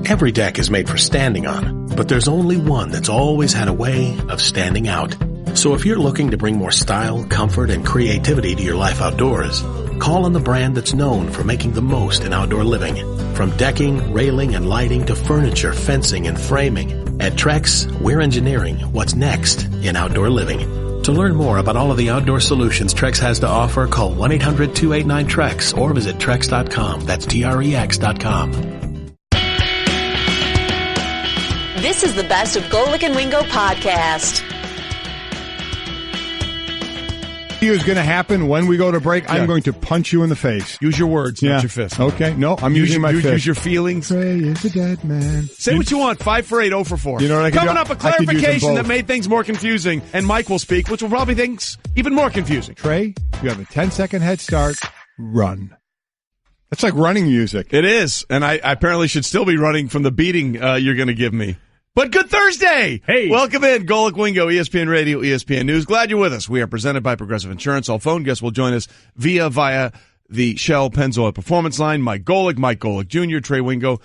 Every deck is made for standing on, but there's only one that's always had a way of standing out. So if you're looking to bring more style, comfort, and creativity to your life outdoors, call on the brand that's known for making the most in outdoor living. From decking, railing, and lighting to furniture, fencing, and framing, at Trex, we're engineering what's next in outdoor living. To learn more about all of the outdoor solutions Trex has to offer, call 1-800-289-TREX or visit Trex.com. That's TREX.com. This is the Best of Golic and Wingo podcast. Is going to happen when we go to break. I'm going to punch you in the face. Use your words, not your fist. Okay. No, I'm using my fist. Use your feelings. Trey is a dead man. Say what you want. 5 for 8, 0 for 4. You know what I can Coming do? up, a clarification that made things more confusing, and Mike will speak, which will probably things even more confusing. Trey, you have a 10-second head start. Run. That's like running music. It is, and I apparently should still be running from the beating you're going to give me. But good Thursday! Hey. Welcome in, Golic Wingo, ESPN Radio, ESPN News. Glad you're with us. We are presented by Progressive Insurance. All phone guests will join us via the Shell Pennzoil Performance Line. Mike Golic Jr., Trey Wingo.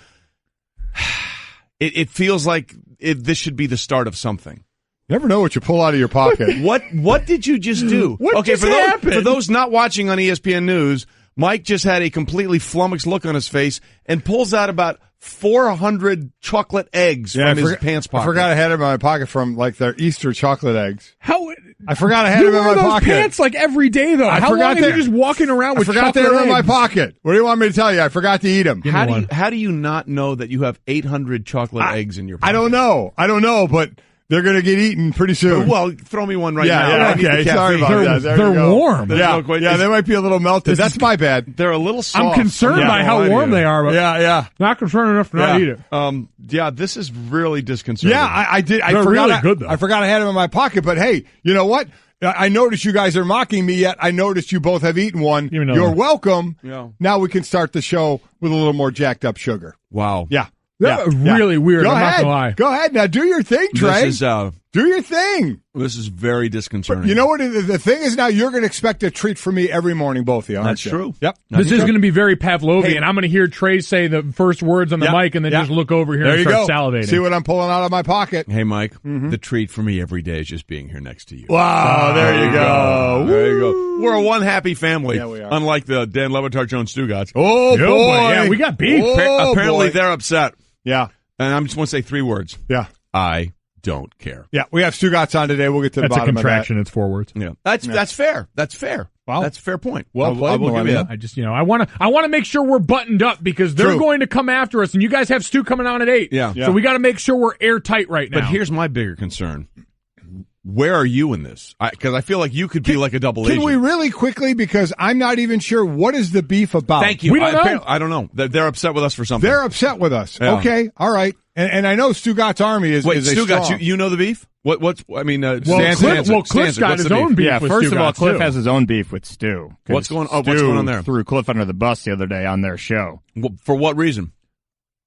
It feels like this should be the start of something. Never know what you pull out of your pocket. What did you just do? What just happened? For those not watching on ESPN News, Mike just had a completely flummoxed look on his face and pulls out about 400 chocolate eggs from his pants pocket. I forgot I had them in my pocket from like their Easter chocolate eggs. How? I forgot I had them in my pocket. You wear those pants like every day, though. How long are you just walking around with chocolate eggs? I forgot they were in my pocket. What do you want me to tell you? I forgot to eat them. How do you not know that you have 800 chocolate eggs in your pocket? I don't know, but they're going to get eaten pretty soon. Well, throw me one now. Yeah, okay. Sorry about that. They're warm. They might be a little melted. That's my bad. They're a little soft. I'm concerned by how warm they are, but not concerned enough to not eat it. This is really disconcerting. Yeah, I did. They're really good, though. I forgot I had them in my pocket, but hey, you know what? I noticed you guys are mocking me, yet I noticed you both have eaten one. You're welcome. Yeah. Now we can start the show with a little more jacked up sugar. Wow. Yeah. That was really weird. Go I'm ahead. not gonna lie. Go ahead. Now do your thing, Trey. Do your thing. This is very disconcerting. But you know what? The thing is now you're going to expect a treat from me every morning, both of you, aren't you? That's true. Yep. This is going to be very Pavlovian. I'm going to hear Trey say the first words on the mic and then just look over here and start salivating. See what I'm pulling out of my pocket. Hey, Mike, the treat for me every day is just being here next to you. Wow, there you go. There you go. We're a one happy family. Yeah, we are. Unlike the Dan Levitard, Jones, Stugotz. Oh, boy. Yeah, we got beef. Apparently they're upset. Yeah. And I just want to say 3 words. Yeah. I don't care. Yeah, we have Stugotz on today. We'll get to the bottom of that. That's a contraction. It's 4 words. Yeah. That's fair. That's fair. Wow. That's a fair point. Well played, I will give you that. I just, I want to make sure we're buttoned up because they're going to come after us, and you guys have Stu coming on at 8. Yeah. So we got to make sure we're airtight right now. But here's my bigger concern. Where are you in this? Because I feel like you could be like a double agent. Can we really quickly, because I'm not even sure, what is the beef about? Thank you. We don't know. I don't know. They're upset with us for something. They're upset with us. Yeah. Okay, all right. And I know Stugotz Army is Wait, is a Stugotz, strong. you know the beef? Cliff's Cliff's got his own beef. Yeah, with first of all, Stugotz, Cliff too. has his own beef with Stu. What's going on there? Threw Cliff under the bus the other day on their show. For what reason?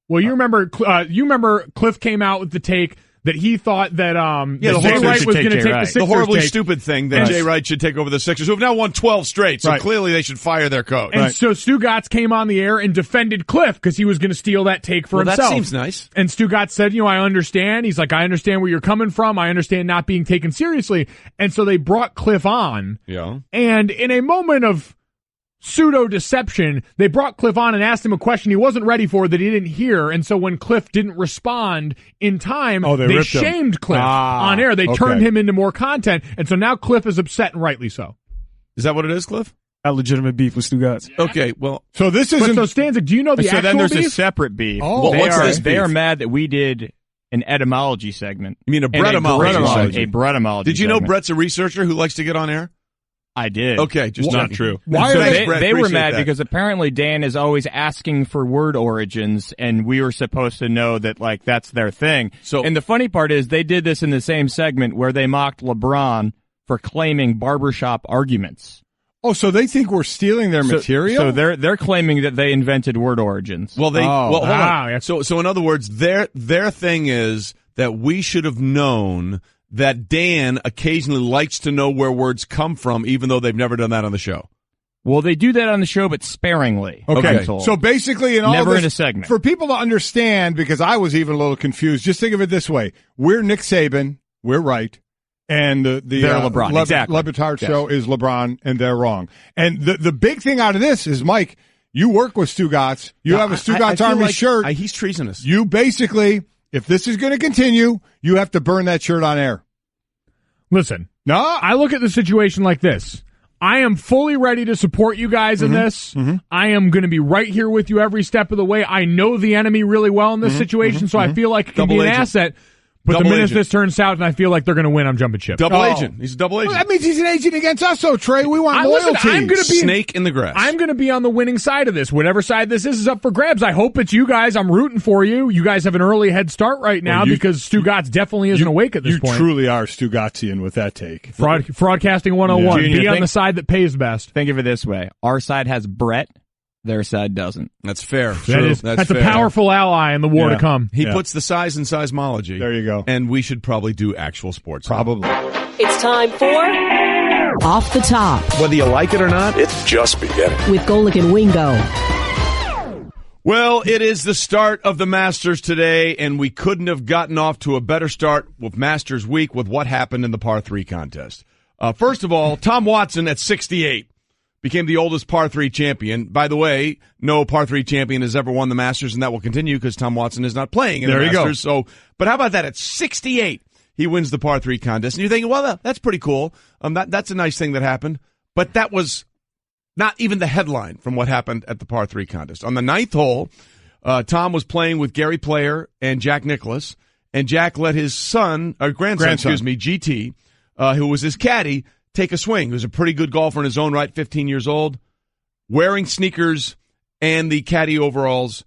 Well, you remember Cliff came out with the take that he thought that Jay Sixers Wright should was take going to Jay take Wright. the Sixers The horribly take. stupid thing that Jay Wright should take over the Sixers, who have now won 12 straight, so clearly they should fire their coach. And so Stugotz came on the air and defended Cliff because he was going to steal that take for himself. That seems nice. And Stugotz said, I understand. He's like, I understand where you're coming from. I understand not being taken seriously. And so they brought Cliff on. Yeah. And in a moment of pseudo-deception, they brought Cliff on and asked him a question he wasn't ready for that he didn't hear, and so when Cliff didn't respond in time, they shamed Cliff on air. They turned him into more content, and so now Cliff is upset, and rightly so. Is that what it is, Cliff? Got legitimate beef with Stugotz. Okay, well... So this isn't... So Stanzik, do you know the actual beef? So then there's a separate beef. Oh, They are mad that we did an etymology segment. You mean a breademology? A breademology. Did you know segment. Brett's a researcher who likes to get on air? I did. Okay, just not true. Why So are they were mad because apparently Dan is always asking for word origins, and we were supposed to know that that's their thing. And the funny part is they did this in the same segment where they mocked LeBron for claiming barbershop arguments. Oh, so they think we're stealing their material? So they're claiming that they invented word origins. Well, hold on. Yeah. So in other words, their thing is that we should have known that Dan occasionally likes to know where words come from, even though they've never done that on the show. Well, they do that on the show, but sparingly. Okay. So basically, Never this, in a segment. For people to understand, because I was even a little confused, just think of it this way. We're Nick Saban. We're right. And the they're LeBron. Exactly. Lebitard show is LeBron, and they're wrong. And the big thing out of this is, Mike, you work with Stugotz. You have a Stugotz Army shirt. He's treasonous. You basically, if this is going to continue, you have to burn that shirt on air. Listen, no, I look at the situation like this. I am fully ready to support you guys in this. I am going to be right here with you every step of the way. I know the enemy really well in this situation, so I feel like it can be an asset. But the minute this turns south and I feel like they're going to win, I'm jumping ship. Double agent. He's a double agent. Well, that means he's an agent against us, though, Trey. We want loyalty. Listen, I'm going to be snake in the grass. I'm going to be on the winning side of this. Whatever side this is up for grabs. I hope it's you guys. I'm rooting for you. You guys have an early head start right now because Stugotz definitely isn't awake at this point. You truly are Stugotzian with that take. Broadcasting 101. Be on the side that pays best. Think of it this way. Our side has Brett. Their side doesn't. That's fair. That's a powerful ally in the war to come. He puts the size in seismology. There you go. And we should probably do actual sports. Probably. It's time for Off the Top. Whether you like it or not, it's just beginning. With Golic and Wingo. Well, it is the start of the Masters today, and we couldn't have gotten off to a better start with Masters Week with what happened in the par 3 contest. First of all, Tom Watson at 68. Became the oldest par 3 champion. By the way, no par 3 champion has ever won the Masters, and that will continue because Tom Watson is not playing in the Masters. So, but how about that? At 68, he wins the par 3 contest. And you're thinking, well, that's pretty cool. That's a nice thing that happened. But that was not even the headline from what happened at the par 3 contest. On the 9th hole, Tom was playing with Gary Player and Jack Nicklaus, and Jack let his grandson, GT, who was his caddy, take a swing. He was a pretty good golfer in his own right, 15 years old, wearing sneakers and the caddy overalls,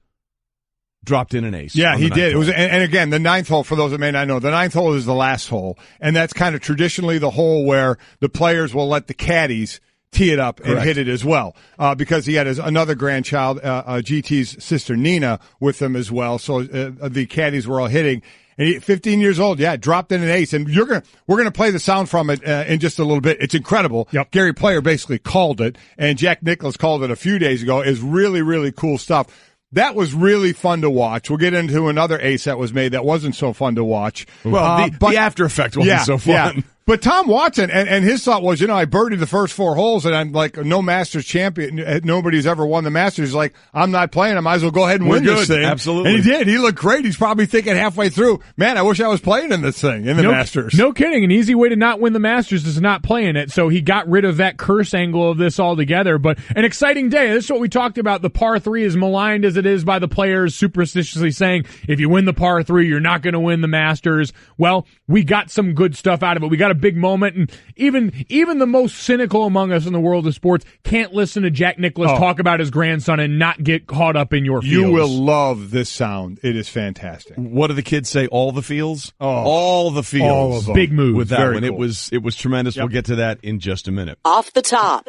dropped in an ace. Yeah, he did. It was, and again, the 9th hole, for those that may not know, the 9th hole is the last hole, and that's kind of traditionally the hole where the players will let the caddies tee it up and hit it as well, because he had another grandchild, GT's sister Nina, with him as well. So the caddies were all hitting. And 15 years old, dropped in an ace. And we're gonna play the sound from it in just a little bit. It's incredible. Yep. Gary Player basically called it, and Jack Nicklaus called it a few days ago. It's really, really cool stuff. That was really fun to watch. We'll get into another ace that was made that wasn't so fun to watch. Well, the after effect wasn't so fun. Yeah. But Tom Watson, and his thought was, I birdied the first 4 holes, and I'm like, no Masters champion. Nobody's ever won the Masters. He's like, I'm not playing. I might as well go ahead and win this thing. Absolutely. And he did. He looked great. He's probably thinking halfway through, man, I wish I was playing in this thing, in the Masters. No kidding. An easy way to not win the Masters is not playing it. So he got rid of that curse angle of this altogether. But an exciting day. This is what we talked about. The par 3, as maligned as it is by the players, superstitiously saying, if you win the par 3, you're not going to win the Masters. Well, we got some good stuff out of it. We got a big moment, and even the most cynical among us in the world of sports can't listen to Jack Nicklaus talk about his grandson and not get caught up in your feels. You will love this sound. It is fantastic. What do the kids say? All the feels? All the feels. All of them. Big move. With that Very one. cool. It was tremendous. Yep. We'll get to that in just a minute. Off the Top.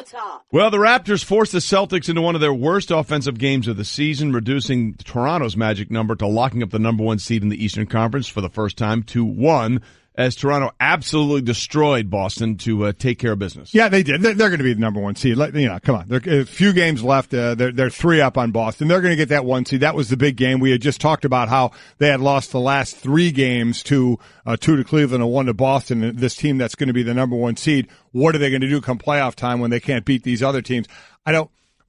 Well, the Raptors forced the Celtics into one of their worst offensive games of the season, reducing Toronto's magic number to locking up the number 1 seed in the Eastern Conference for the first time to 1. As Toronto absolutely destroyed Boston to take care of business. Yeah, they did. They're going to be the number 1 seed. Come on. There's a few games left. They're 3 up on Boston. They're going to get that 1 seed. That was the big game. We had just talked about how they had lost the last 3 games to 2 to Cleveland and 1 to Boston. This team that's going to be the number 1 seed. What are they going to do come playoff time when they can't beat these other teams?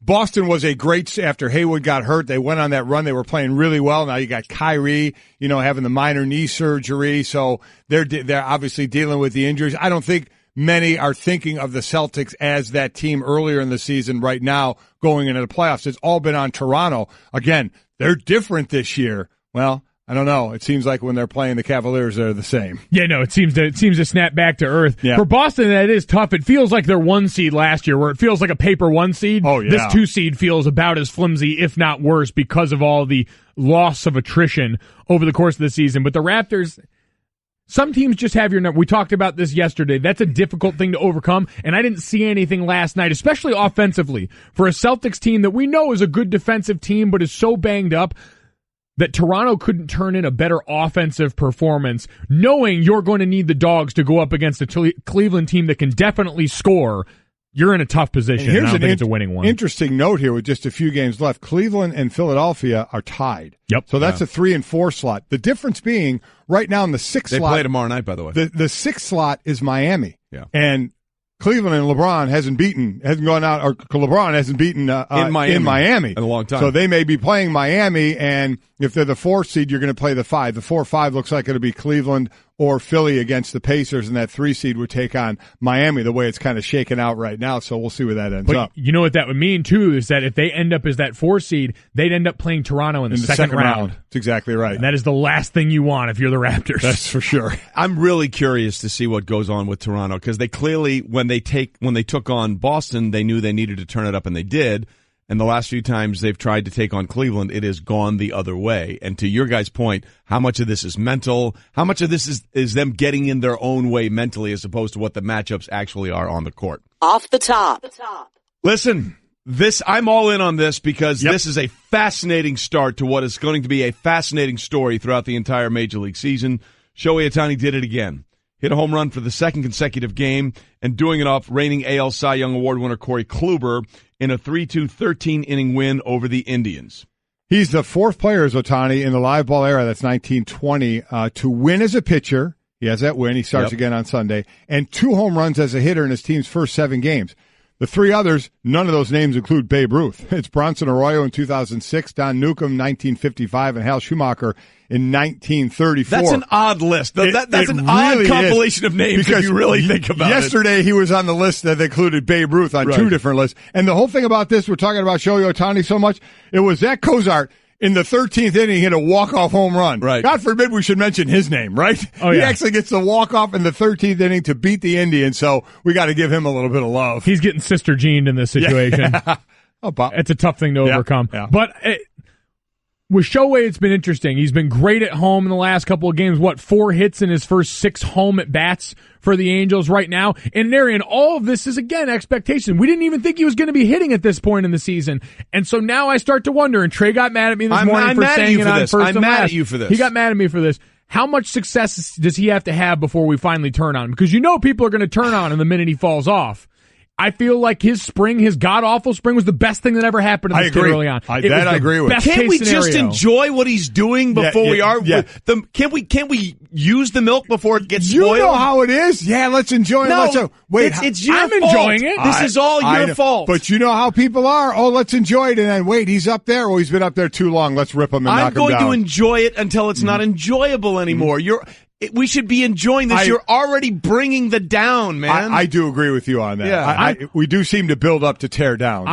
Boston was a great, after Hayward got hurt, they went on that run. They were playing really well. Now you got Kyrie, having the minor knee surgery. So they're obviously dealing with the injuries. I don't think many are thinking of the Celtics as that team earlier in the season right now going into the playoffs. It's all been on Toronto. Again, they're different this year. Well, I don't know. It seems like when they're playing the Cavaliers, they're the same. Yeah, no, it seems to snap back to earth. Yeah. For Boston, that is tough. It feels like their 1 seed last year, where it feels like a paper 1 seed. Oh, yeah. This 2 seed feels about as flimsy, if not worse, because of all the loss of attrition over the course of the season. But the Raptors, some teams just have your number. We talked about this yesterday. That's a difficult thing to overcome, and I didn't see anything last night, especially offensively, for a Celtics team that we know is a good defensive team but is so banged up that Toronto couldn't turn in a better offensive performance, knowing you're going to need the Dogs to go up against a Cleveland team that can definitely score. you're in a tough position. Here's I don't think it's a winning one. Interesting note here with just a few games left. Cleveland and Philadelphia are tied. Yep. So that's a 3 and 4 slot. The difference being right now in the 6th slot. They play tomorrow night, by the way. The 6th slot is Miami. Yeah. And Cleveland and LeBron hasn't gone out, or LeBron hasn't beaten in Miami in a long time. So they may be playing Miami, and if they're the 4th seed, you're going to play the 5. The 4-5 looks like it'll be Cleveland or Philly against the Pacers, and that 3 seed would take on Miami the way it's kind of shaken out right now. So we'll see where that ends up. You know what that would mean, too, is that if they end up as that 4 seed, they'd end up playing Toronto in the second round. That's exactly right. And that is the last thing you want if you're the Raptors. That's for sure. I'm really curious to see what goes on with Toronto, because they clearly, when they took on Boston, they knew they needed to turn it up, and they did. And the last few times they've tried to take on Cleveland, it has gone the other way. And to your guys' point, how much of this is mental? How much of this is them getting in their own way mentally as opposed to what the matchups actually are on the court? Off the top. Listen, I'm all in on this because this is a fascinating start to what is going to be a fascinating story throughout the entire Major League season. Shohei Ohtani did it again. Hit a home run for the 2nd consecutive game, and doing it off reigning AL Cy Young Award winner Corey Kluber in a 3-2 13-inning win over the Indians. He's the 4th player as Ohtani in the live ball era, that's 1920, to win as a pitcher. He has that win. He starts again on Sunday. And 2 home runs as a hitter in his team's first 7 games. The 3 others, none of those names include Babe Ruth. It's Bronson Arroyo in 2006, Don Newcomb 1955, and Hal Schumacher in 1934. That's an odd list. That's an odd compilation of names if you really think about it. Yesterday he was on the list that included Babe Ruth on 2 different lists. And the whole thing about this, we're talking about Shohei Ohtani so much, it was Zach Cozart in the 13th inning hit a walk-off home run. Right. God forbid we should mention his name, right? Oh, He yeah. actually gets the walk-off in the 13th inning to beat the Indians, so we got to give him a little bit of love. He's getting Sister Jeaned in this situation. It's a tough thing to overcome. Yeah. But with Shohei, it's been interesting. He's been great at home in the last couple of games. 4 hits in his first 6 home at-bats for the Angels right now. And Arian, all of this is, again, expectation. We didn't even think he was going to be hitting at this point in the season. And so now I start to wonder, and Trey got mad at me this morning for saying it on First and Last. I'm mad at you for this. He got mad at me for this. How much success does he have to have before we finally turn on him? Because people are going to turn on him the minute he falls off. I feel like his god-awful spring, was the best thing that ever happened to this kid early on. I agree with. Can't we just enjoy what he's doing before we are? Yeah. Can't we use the milk before it gets spoiled? You know how it is. Yeah, let's enjoy it. No, it's your fault. I'm enjoying it. This is all your fault. But you know how people are. Oh, let's enjoy it. And then, wait, he's up there. Oh, he's been up there too long. Let's rip him and knock him down. I'm going to enjoy it until it's not enjoyable anymore. We should be enjoying this. You're already bringing the down, man. I do agree with you on that. Yeah. We do seem to build up to tear down.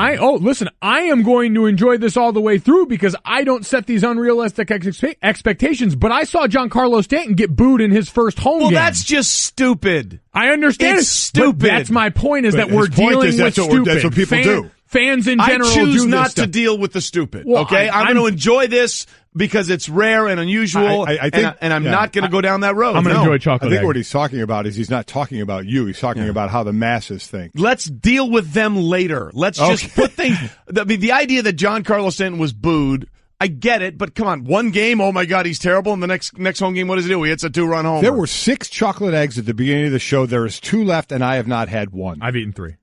Listen, I am going to enjoy this all the way through because I don't set these unrealistic expectations, but I saw Giancarlo Stanton get booed in his first home game. Well, that's just stupid. I understand it's stupid. That's my point, is that we're dealing with stupid. That's what people do. Fans in general I choose do not this to deal with the stupid. Well, okay, I'm going to enjoy this because it's rare and unusual, and I'm not going to go down that road. I'm going to enjoy chocolate. I think what he's talking about is he's not talking about you. He's talking about how the masses think. Let's deal with them later. Let's just put things. The idea that Giancarlo Stanton was booed, I get it, but come on, one game, oh my God, he's terrible, and the next home game, what does he do? He hits a 2-run homer. There were 6 chocolate eggs at the beginning of the show. There is 2 left, and I have not had one. I've eaten 3.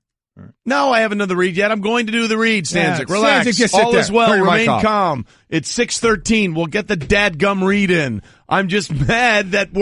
No, I haven't done the read yet. I'm going to do the read, Stanzik. Relax. Stanzik, just all sit is there. well. Remain calm. It's 6:13. We'll get the dadgum read in. I'm just mad that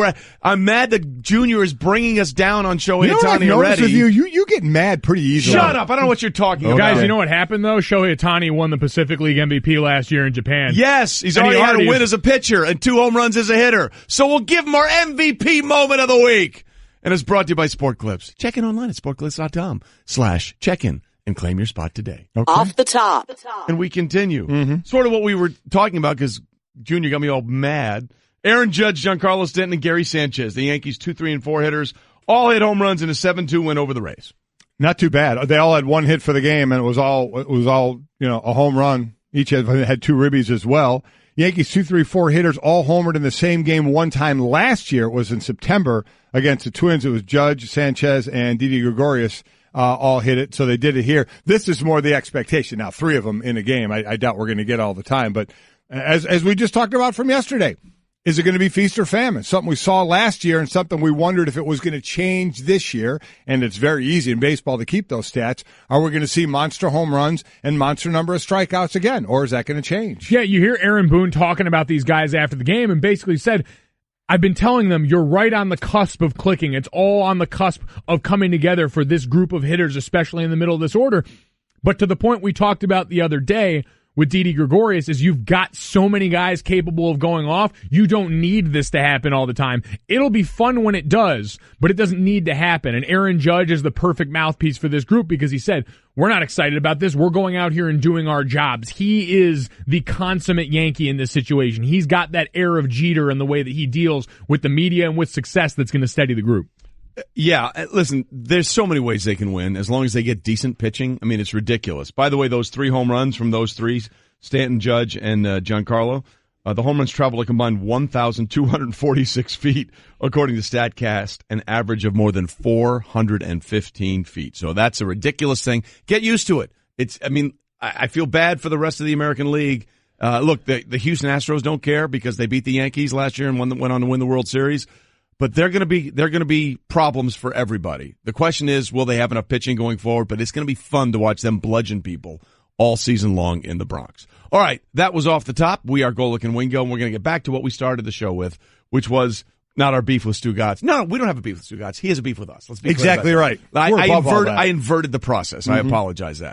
Junior is bringing us down on Shohei Ohtani already. With you get mad pretty easily. Shut up. I don't know what you're talking about. Guys, you know what happened, though? Shohei Ohtani won the Pacific League MVP last year in Japan. Yes, he's already had a win as a pitcher and 2 home runs as a hitter. So we'll give him our MVP moment of the week. And it's brought to you by Sport Clips. Check in online at sportclips.com/check-in. And claim your spot today. Okay. Off the top. And we continue. Sort of what we were talking about because Junior got me all mad. Aaron Judge, Giancarlo Stanton, and Gary Sanchez, the Yankees' 2, 3, and 4 hitters, all hit home runs in a 7-2 win over the Rays. Not too bad. They all had 1 hit for the game, and it was all a home run. Each had 2 ribbies as well. Yankees 2, 3, 4 hitters all homered in the same game one time last year. It was in September against the Twins. It was Judge, Sanchez, and Didi Gregorius. All hit it, so they did it here. This is more the expectation. Now, 3 of them in a game, I doubt we're going to get all the time, but as we just talked about from yesterday, Is it going to be feast or famine? Something we saw last year and something we wondered if it was going to change this year. And it's very easy in baseball to keep those stats. Are we going to see monster home runs and monster number of strikeouts again? Or is that going to change? Yeah, you hear Aaron Boone talking about these guys after the game and basically said, I've been telling them you're right on the cusp of clicking. It's all on the cusp of coming together for this group of hitters, especially in the middle of this order. But to the point we talked about the other day with Didi Gregorius is you've got so many guys capable of going off, you don't need this to happen all the time. It'll be fun when it does, but it doesn't need to happen. And Aaron Judge is the perfect mouthpiece for this group because he said, we're not excited about this. We're going out here and doing our jobs. He is the consummate Yankee in this situation. He's got that air of Jeter in the way that he deals with the media and with success that's going to steady the group. Yeah, listen, there's so many ways they can win as long as they get decent pitching. I mean, it's ridiculous. By the way, those 3 home runs from those 3, Stanton, Judge, and Giancarlo, the home runs travel a combined 1,246 feet, according to StatCast, an average of more than 415 feet. So that's a ridiculous thing. Get used to it. I feel bad for the rest of the American League. Look, the Houston Astros don't care because they beat the Yankees last year and went on to win the World Series. But they're going to be problems for everybody. The question is, will they have enough pitching going forward? But it's going to be fun to watch them bludgeon people all season long in the Bronx. All right, that was off the top. We are Golic and Wingo, and we're going to get back to what we started the show with, which was not our beef with Stugotz. No, we don't have a beef with Stugotz. He has a beef with us. Let's be exactly right. I inverted the process. Mm-hmm. I apologize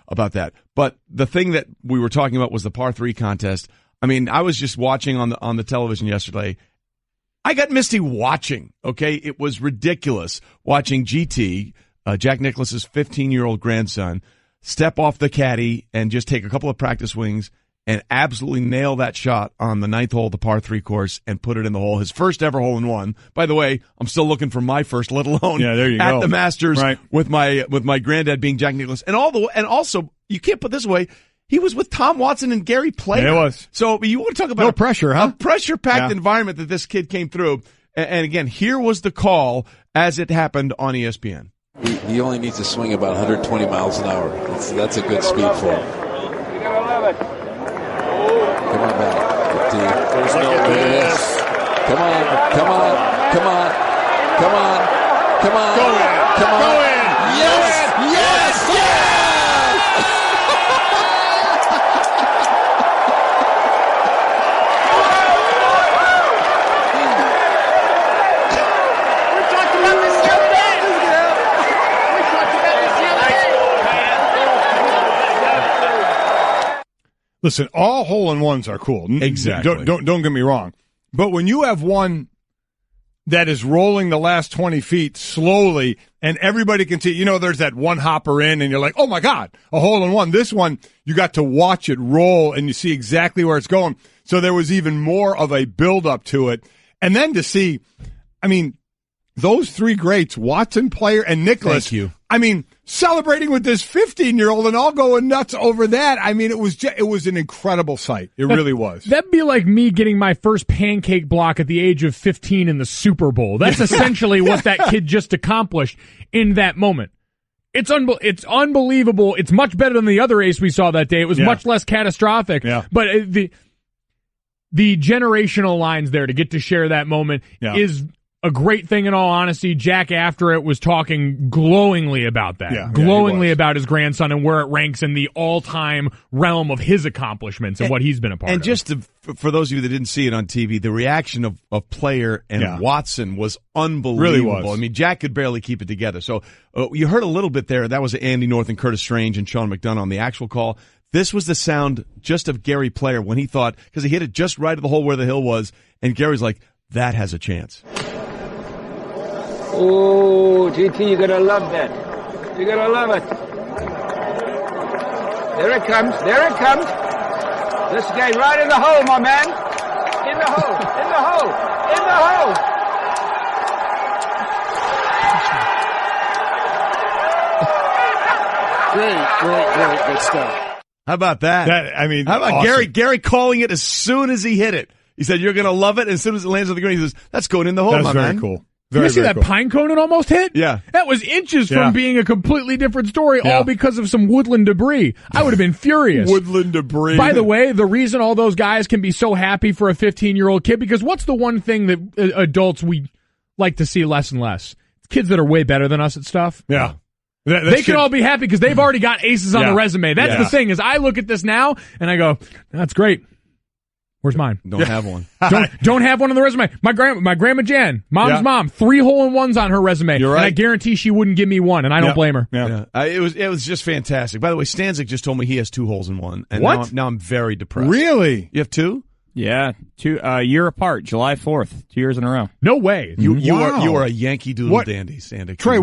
about that. But the thing that we were talking about was the par 3 contest. I mean, I was just watching on the television yesterday. I got misty watching, okay? It was ridiculous watching GT, Jack Nicklaus's 15-year-old grandson, step off the caddy and just take a couple of practice swings and absolutely nail that shot on the 9th hole of the par 3 course and put it in the hole. His first ever hole-in-one. By the way, I'm still looking for my first, let alone at the Masters with my granddad being Jack Nicklaus. And also, you can't put this away, he was with Tom Watson and Gary Player. Yeah, it was. So you want to talk about no pressure, huh? A pressure-packed environment that this kid came through. And again, here was the call as it happened on ESPN. He only needs to swing about 120 miles an hour. That's a good speed for him. Come on back. There's no this. Come on. Go in. Yes. Listen, all hole-in-ones are cool. Exactly. Don't get me wrong. But when you have one that is rolling the last 20 feet slowly and everybody can see, there's that one hopper in and you're like, oh, my God, a hole-in-one. This one, you got to watch it roll and you see exactly where it's going. So there was even more of a build-up to it. And then to see, those 3 greats, Watson, Player, and Nicklaus. Thank you. Celebrating with this 15-year-old and all going nuts over that. It was an incredible sight. It really was. That'd be like me getting my first pancake block at the age of 15 in the Super Bowl. That's essentially what that kid just accomplished in that moment. It's unbelievable. It's much better than the other ace we saw that day. It was much less catastrophic. Yeah. But the generational lines there to get to share that moment is a great thing in all honesty. Jack, after it, was talking glowingly about that. Glowingly about his grandson and where it ranks in the all-time realm of his accomplishments and what he's been a part of. And just for those of you that didn't see it on TV, the reaction of Player and Watson was unbelievable. Really was. Jack could barely keep it together. So you heard a little bit there. That was Andy North and Curtis Strange and Sean McDonough on the actual call. This was the sound just of Gary Player when he thought, because he hit it just right at the hole where the hill was, and Gary's like, that has a chance. Oh, GT, you're going to love that. You're going to love it. There it comes. This guy right in the hole, my man. In the hole. Great, good stuff. How about that? How about awesome. Gary calling it as soon as he hit it? He said, you're going to love it. As soon as it lands on the green, he says, that's going in the hole, my man. That's very cool. You see that pine cone it almost hit? Yeah. That was inches from being a completely different story, all because of some woodland debris. I would have been furious. Woodland debris. By the way, the reason all those guys can be so happy for a 15-year-old kid, because what's the one thing that adults we like to see less and less? Kids that are way better than us at stuff. Yeah. They can all be happy because they've already got aces on the resume. That's the thing, is I look at this now and I go, that's great. Where's mine? Don't have one. Don't have one on the resume. My grandma Jan, mom's mom, 3 hole-in-ones on her resume. You're right. And I guarantee she wouldn't give me one, and I don't blame her. Yeah. It was just fantastic. By the way, Stanzik just told me he has 2 holes in one. And what? Now I'm very depressed. Really? You have 2? Yeah, 2 year apart, July 4th, 2 years in a row. No way. You are a Yankee Doodle dandy, Stanzik. Trey,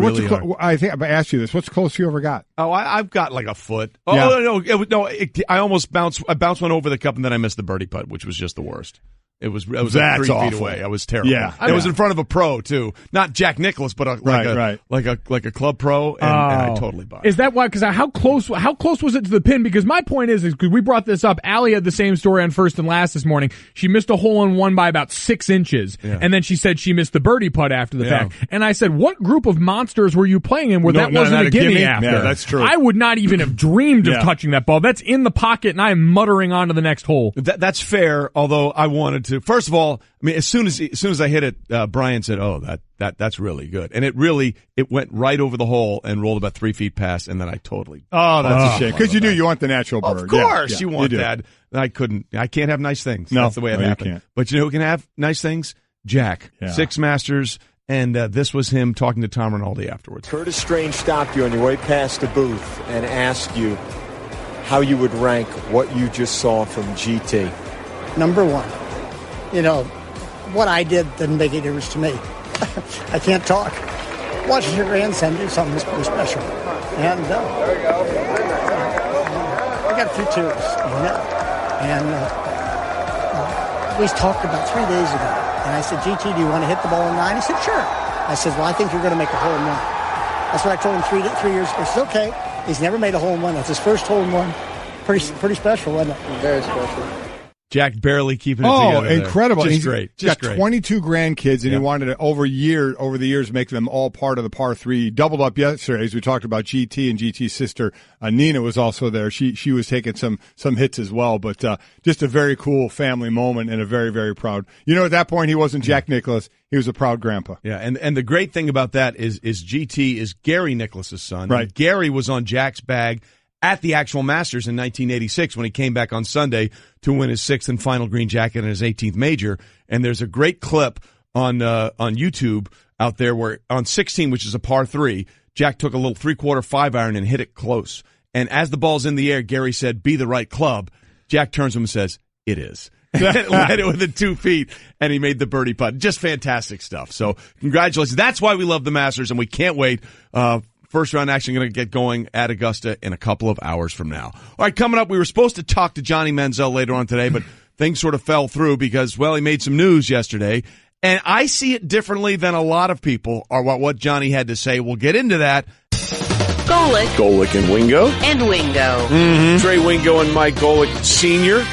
I think I asked you this. What's the closest you ever got? Oh, I've got like a foot. Oh no! I almost bounced. I bounced one over the cup, and then I missed the birdie putt, which was just the worst. It was like 3 feet away. I was terrible. Yeah, it was in front of a pro too, not Jack Nicklaus, but like a club pro, and I totally bought. Is that why? Because how close was it to the pin? Because my point is because we brought this up. Allie had the same story on First and Last this morning. She missed a hole-in-one by about 6 inches, and then she said she missed the birdie putt after the fact. And I said, what group of monsters were you playing in where that wasn't a gimme after? Yeah, that's true. I would not even have dreamed of touching that ball. That's in the pocket, and I am muttering on to the next hole. That's fair. Although I wanted to. First of all, I mean, as soon as I hit it, Brian said, "Oh, that's really good," and it went right over the hole and rolled about 3 feet past, and then I totally. Oh, that's a shame because you want the natural bird. Of course, you want that. I can't have nice things. No, that's the way it happened. Can't. But you know who can have nice things? Jack, 6 Masters, and this was him talking to Tom Rinaldi afterwards. Curtis Strange stopped you on your way past the booth and asked you how you would rank what you just saw from GT. Number 1. You know, what I did didn't make any difference to me. I can't talk. Watching your grandson do something is pretty special. And I got a few tears. And we talked about 3 days ago. And I said, GT, do you want to hit the ball in 9? He said, sure. I said, well, I think you're going to make a hole-in-one. That's what I told him 3 years ago. He said, okay. He's never made a hole-in-one. That's his first hole-in-one. Pretty special, wasn't it? Very special. Jack barely keeping it together. Oh, incredible. Just great. He's got 22 grandkids, and he wanted to, over the years, make them all part of the par 3. Doubled up yesterday, as we talked about GT, and GT's sister, Nina, was also there. She was taking some hits as well, but just a very cool family moment and a very, very proud. You know, at that point, he wasn't Jack Nicklaus. He was a proud grandpa. Yeah, and the great thing about that is GT is Gary Nicklaus's son. Right. And Gary was on Jack's bag at the actual Masters in 1986 when he came back on Sunday to win his 6th and final green jacket in his 18th major. And there's a great clip on YouTube out there where on 16, which is a par 3, Jack took a little 3/4 5-iron and hit it close. And as the ball's in the air, Gary said, "Be the right club." Jack turns to him and says, "It is." Let it within 2 feet, and he made the birdie putt. Just fantastic stuff. So congratulations. That's why we love the Masters, and we can't wait. First round action going to get going at Augusta in a couple of hours from now. All right, coming up, we were supposed to talk to Johnny Manziel later on today, but things sort of fell through because, well, he made some news yesterday. And I see it differently than a lot of people or what Johnny had to say. We'll get into that. Golic and Wingo. And Wingo. Mm-hmm. Trey Wingo and Mike Golic Sr.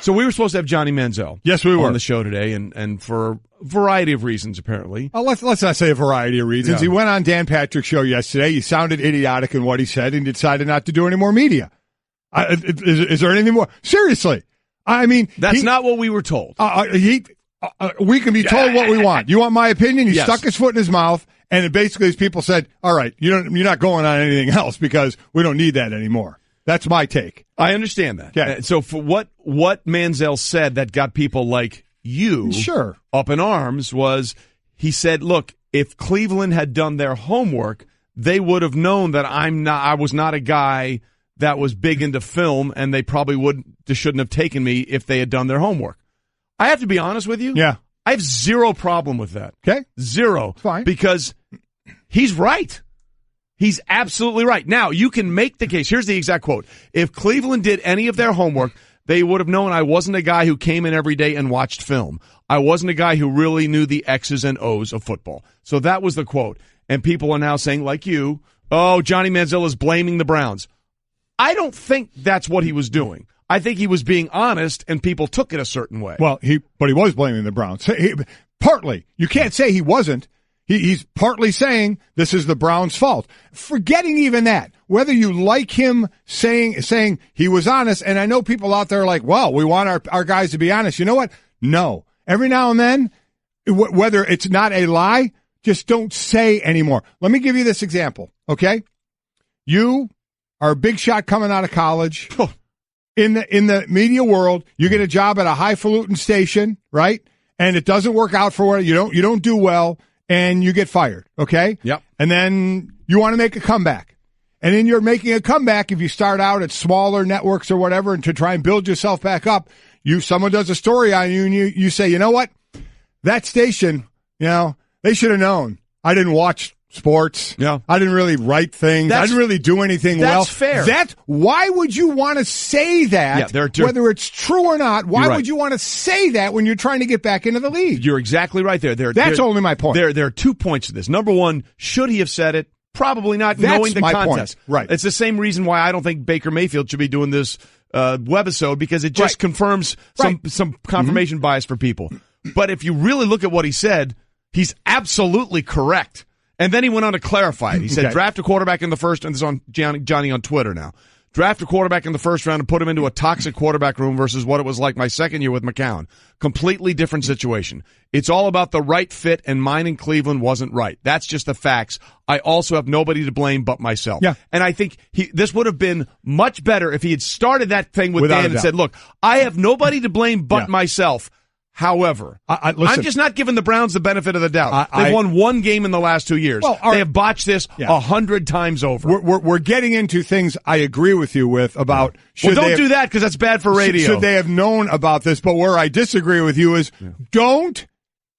So we were supposed to have Johnny Manziel. Yes, we were. On the show today, and for a variety of reasons, apparently. Let's not say a variety of reasons. Yeah. He went on Dan Patrick's show yesterday. He sounded idiotic in what he said and decided not to do any more media. Is there anything more? Seriously. I mean, that's not what we were told. We can be told what we want. You want my opinion? He Yes. stuck his foot in his mouth, and basically his people said, all right, you're not going on anything else because we don't need that anymore. That's my take. I understand that. Okay. So for what Manziel said that got people like you up in arms was he said, look, if Cleveland had done their homework, they would have known that I was not a guy that was big into film, and they probably shouldn't have taken me if they had done their homework. I have to be honest with you. Yeah. I have zero problem with that. Okay. Zero. Fine. Because he's right. He's absolutely right. Now, you can make the case. Here's the exact quote. If Cleveland did any of their homework, they would have known I wasn't a guy who came in every day and watched film. I wasn't a guy who really knew the X's and O's of football. So that was the quote. And people are now saying, like you, oh, Johnny Manziel is blaming the Browns. I don't think that's what he was doing. I think he was being honest, and people took it a certain way. Well, but he was blaming the Browns. Partly. You can't say he wasn't. He's partly saying this is the Browns' fault. Forgetting even that, whether you like him saying he was honest, and I know people out there are like, well, we want our guys to be honest. You know what? No. Every now and then, whether it's not a lie, just don't say anymore. Let me give you this example, okay? You are a big shot coming out of college. In the media world, you get a job at a highfalutin station, right? And it doesn't work out for you. You don't do well. And you get fired, okay? Yep. And then you want to make a comeback. And in your making a comeback, if you start out at smaller networks or whatever and to try and build yourself back up, someone does a story on you and you say, you know what? That station, they should have known. I didn't watch sports. Yeah. I didn't really write things. I didn't really do anything well. That's fair. Why would you want to say that? Yeah, whether it's true or not, why would you want to say that when you're trying to get back into the league? You're exactly right there. That's only my point. There are 2 points to this. Number one, should he have said it? Probably not, knowing the contest. Point. Right. It's the same reason why I don't think Baker Mayfield should be doing this webisode, because it just confirms some confirmation bias for people. But if you really look at what he said, he's absolutely correct. And then he went on to clarify it. He said, draft a quarterback in the first, and this is on Johnny on Twitter now. Draft a quarterback in the first round and put him into a toxic quarterback room versus what it was like my second year with McCown. Completely different situation. It's all about the right fit, and mine in Cleveland wasn't right. That's just the facts. I also have nobody to blame but myself. Yeah. And I think this would have been much better if he had started that thing with Dan and said, look, I have nobody to blame but myself. However, I'm just not giving the Browns the benefit of the doubt. They've won one game in the last 2 years. They have botched this 100 times over. We're getting into things I agree with you with about. Don't do that, because that's bad for radio. Should they have known about this? But where I disagree with you is don't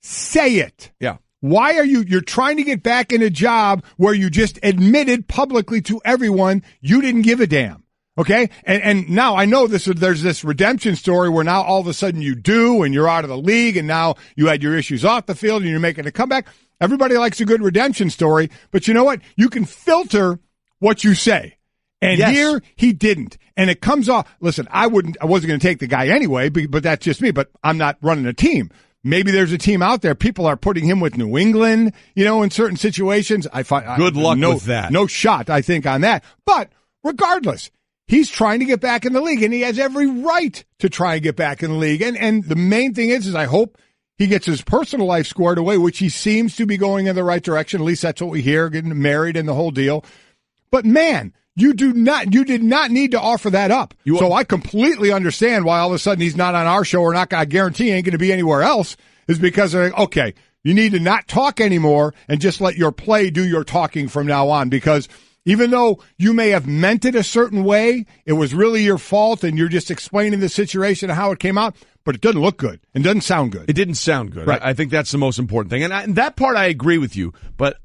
say it. Yeah. Why are you're trying to get back in a job where you just admitted publicly to everyone you didn't give a damn? Okay, and now I know there's this redemption story where now all of a sudden you do, and you're out of the league, and now you had your issues off the field, and you're making a comeback. Everybody likes a good redemption story, but you know what? You can filter what you say, and here he didn't, and it comes off. Listen, I wasn't going to take the guy anyway, but that's just me. But I'm not running a team. Maybe there's a team out there. People are putting him with New England, in certain situations. Good luck with that. No shot, I think, on that. But regardless, he's trying to get back in the league, and he has every right to try and get back in the league. And the main thing is I hope he gets his personal life squared away, which he seems to be going in the right direction. At least that's what we hear, getting married and the whole deal. But, man, you did not need to offer that up. So I completely understand why all of a sudden he's not on our show, or not. I guarantee he ain't going to be anywhere else, is because they're like, okay, you need to not talk anymore and just let your play do your talking from now on, because even though you may have meant it a certain way, it was really your fault, and you're just explaining the situation and how it came out, but it doesn't look good and doesn't sound good. It didn't sound good. Right. I think that's the most important thing. And that part I agree with you, but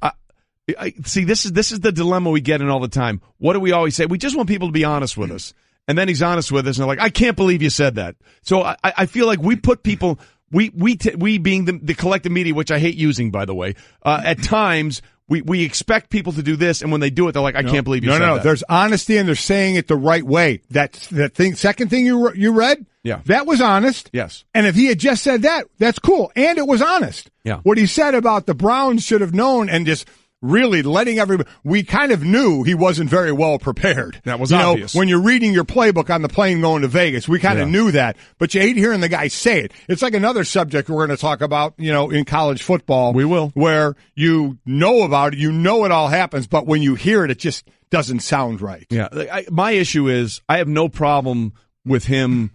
see, this is the dilemma we get in all the time. What do we always say? We just want people to be honest with us. And then he's honest with us, and they're like, I can't believe you said that. So I feel like we put people, we being the collective media, which I hate using, by the way, at times – We expect people to do this, and when they do it, they're like, I can't believe you said that. No, there's honesty, and they're saying it the right way. That second thing you read, that was honest. Yes. And if he had just said that, that's cool. And it was honest. Yeah. What he said about the Browns should have known, and just really letting everybody, we kind of knew he wasn't very well prepared. That was obvious. When you're reading your playbook on the plane going to Vegas, we kind of knew that, but you hate hearing the guy say it. It's like another subject we're going to talk about, in college football. We will. Where you know about it, it all happens, but when you hear it, it just doesn't sound right. Yeah. My issue is I have no problem with him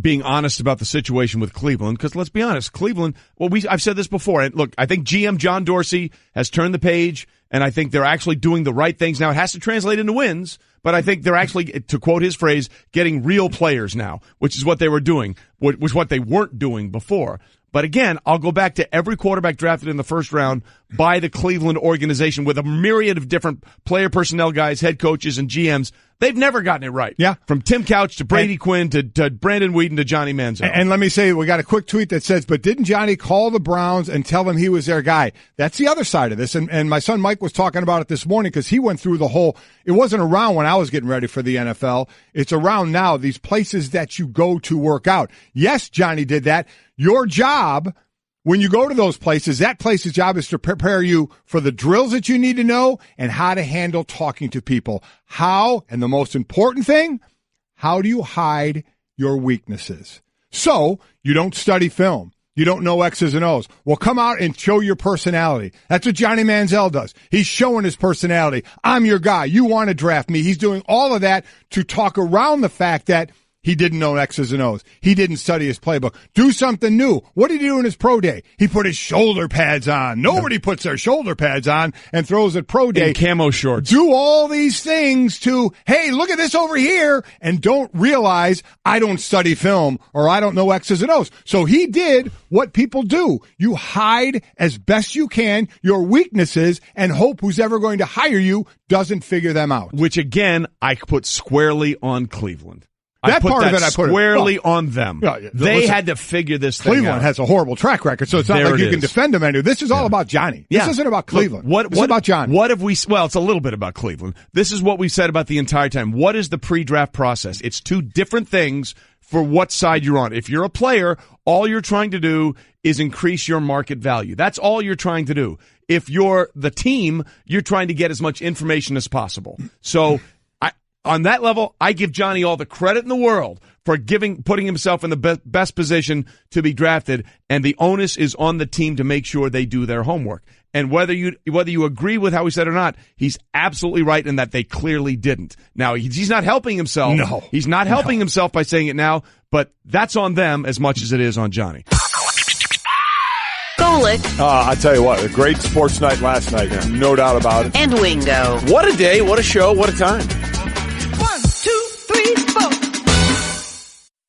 being honest about the situation with Cleveland, because let's be honest, Cleveland, I've said this before, and look, I think GM John Dorsey has turned the page, and I think they're actually doing the right things now. It has to translate into wins, but I think they're actually, to quote his phrase, getting real players now, which is what they were doing, which was what they weren't doing before. But again, I'll go back to every quarterback drafted in the first round by the Cleveland organization with a myriad of different player personnel guys, head coaches, and GMs. They've never gotten it right. Yeah. From Tim Couch to Brady Quinn to Brandon Whedon to Johnny Manziel. And let me say, we got a quick tweet that says, but didn't Johnny call the Browns and tell them he was their guy? That's the other side of this. And my son Mike was talking about it this morning, because he went through the whole, it wasn't around when I was getting ready for the NFL. It's around now, these places that you go to work out. Yes, Johnny did that. Your job when you go to those places, that place's job is to prepare you for the drills that you need to know and how to handle talking to people. How, and the most important thing, how do you hide your weaknesses? So you don't study film. You don't know X's and O's. Well, come out and show your personality. That's what Johnny Manziel does. He's showing his personality. I'm your guy. You want to draft me. He's doing all of that to talk around the fact that he didn't know X's and O's. He didn't study his playbook. Do something new. What did he do in his pro day? He put his shoulder pads on. Nobody puts their shoulder pads on and throws at pro day. In camo shorts. Do all these things to, hey, look at this over here, and don't realize I don't study film or I don't know X's and O's. So he did what people do. You hide as best you can your weaknesses and hope who's ever going to hire you doesn't figure them out. Which, again, I put squarely on Cleveland. That part of it I put squarely on them. Yeah, they had to figure this thing out. Cleveland has a horrible track record, so it's not like you can defend them anymore. This is all about Johnny. This isn't about Cleveland. This is about Johnny. What have we? Well, it's a little bit about Cleveland. This is what we said about the entire time. What is the pre-draft process? It's two different things for what side you're on. If you're a player, all you're trying to do is increase your market value. That's all you're trying to do. If you're the team, you're trying to get as much information as possible. So on that level, I give Johnny all the credit in the world for putting himself in the best position to be drafted, and the onus is on the team to make sure they do their homework. And whether you agree with how he said or not, he's absolutely right in that they clearly didn't. Now, he's not helping himself. No. He's not helping himself by saying it now, but that's on them as much as it is on Johnny. Golic. I tell you what, a great sports night last night, no doubt about it. And Wingo. What a day, what a show, what a time. 1, 2, 3, 4.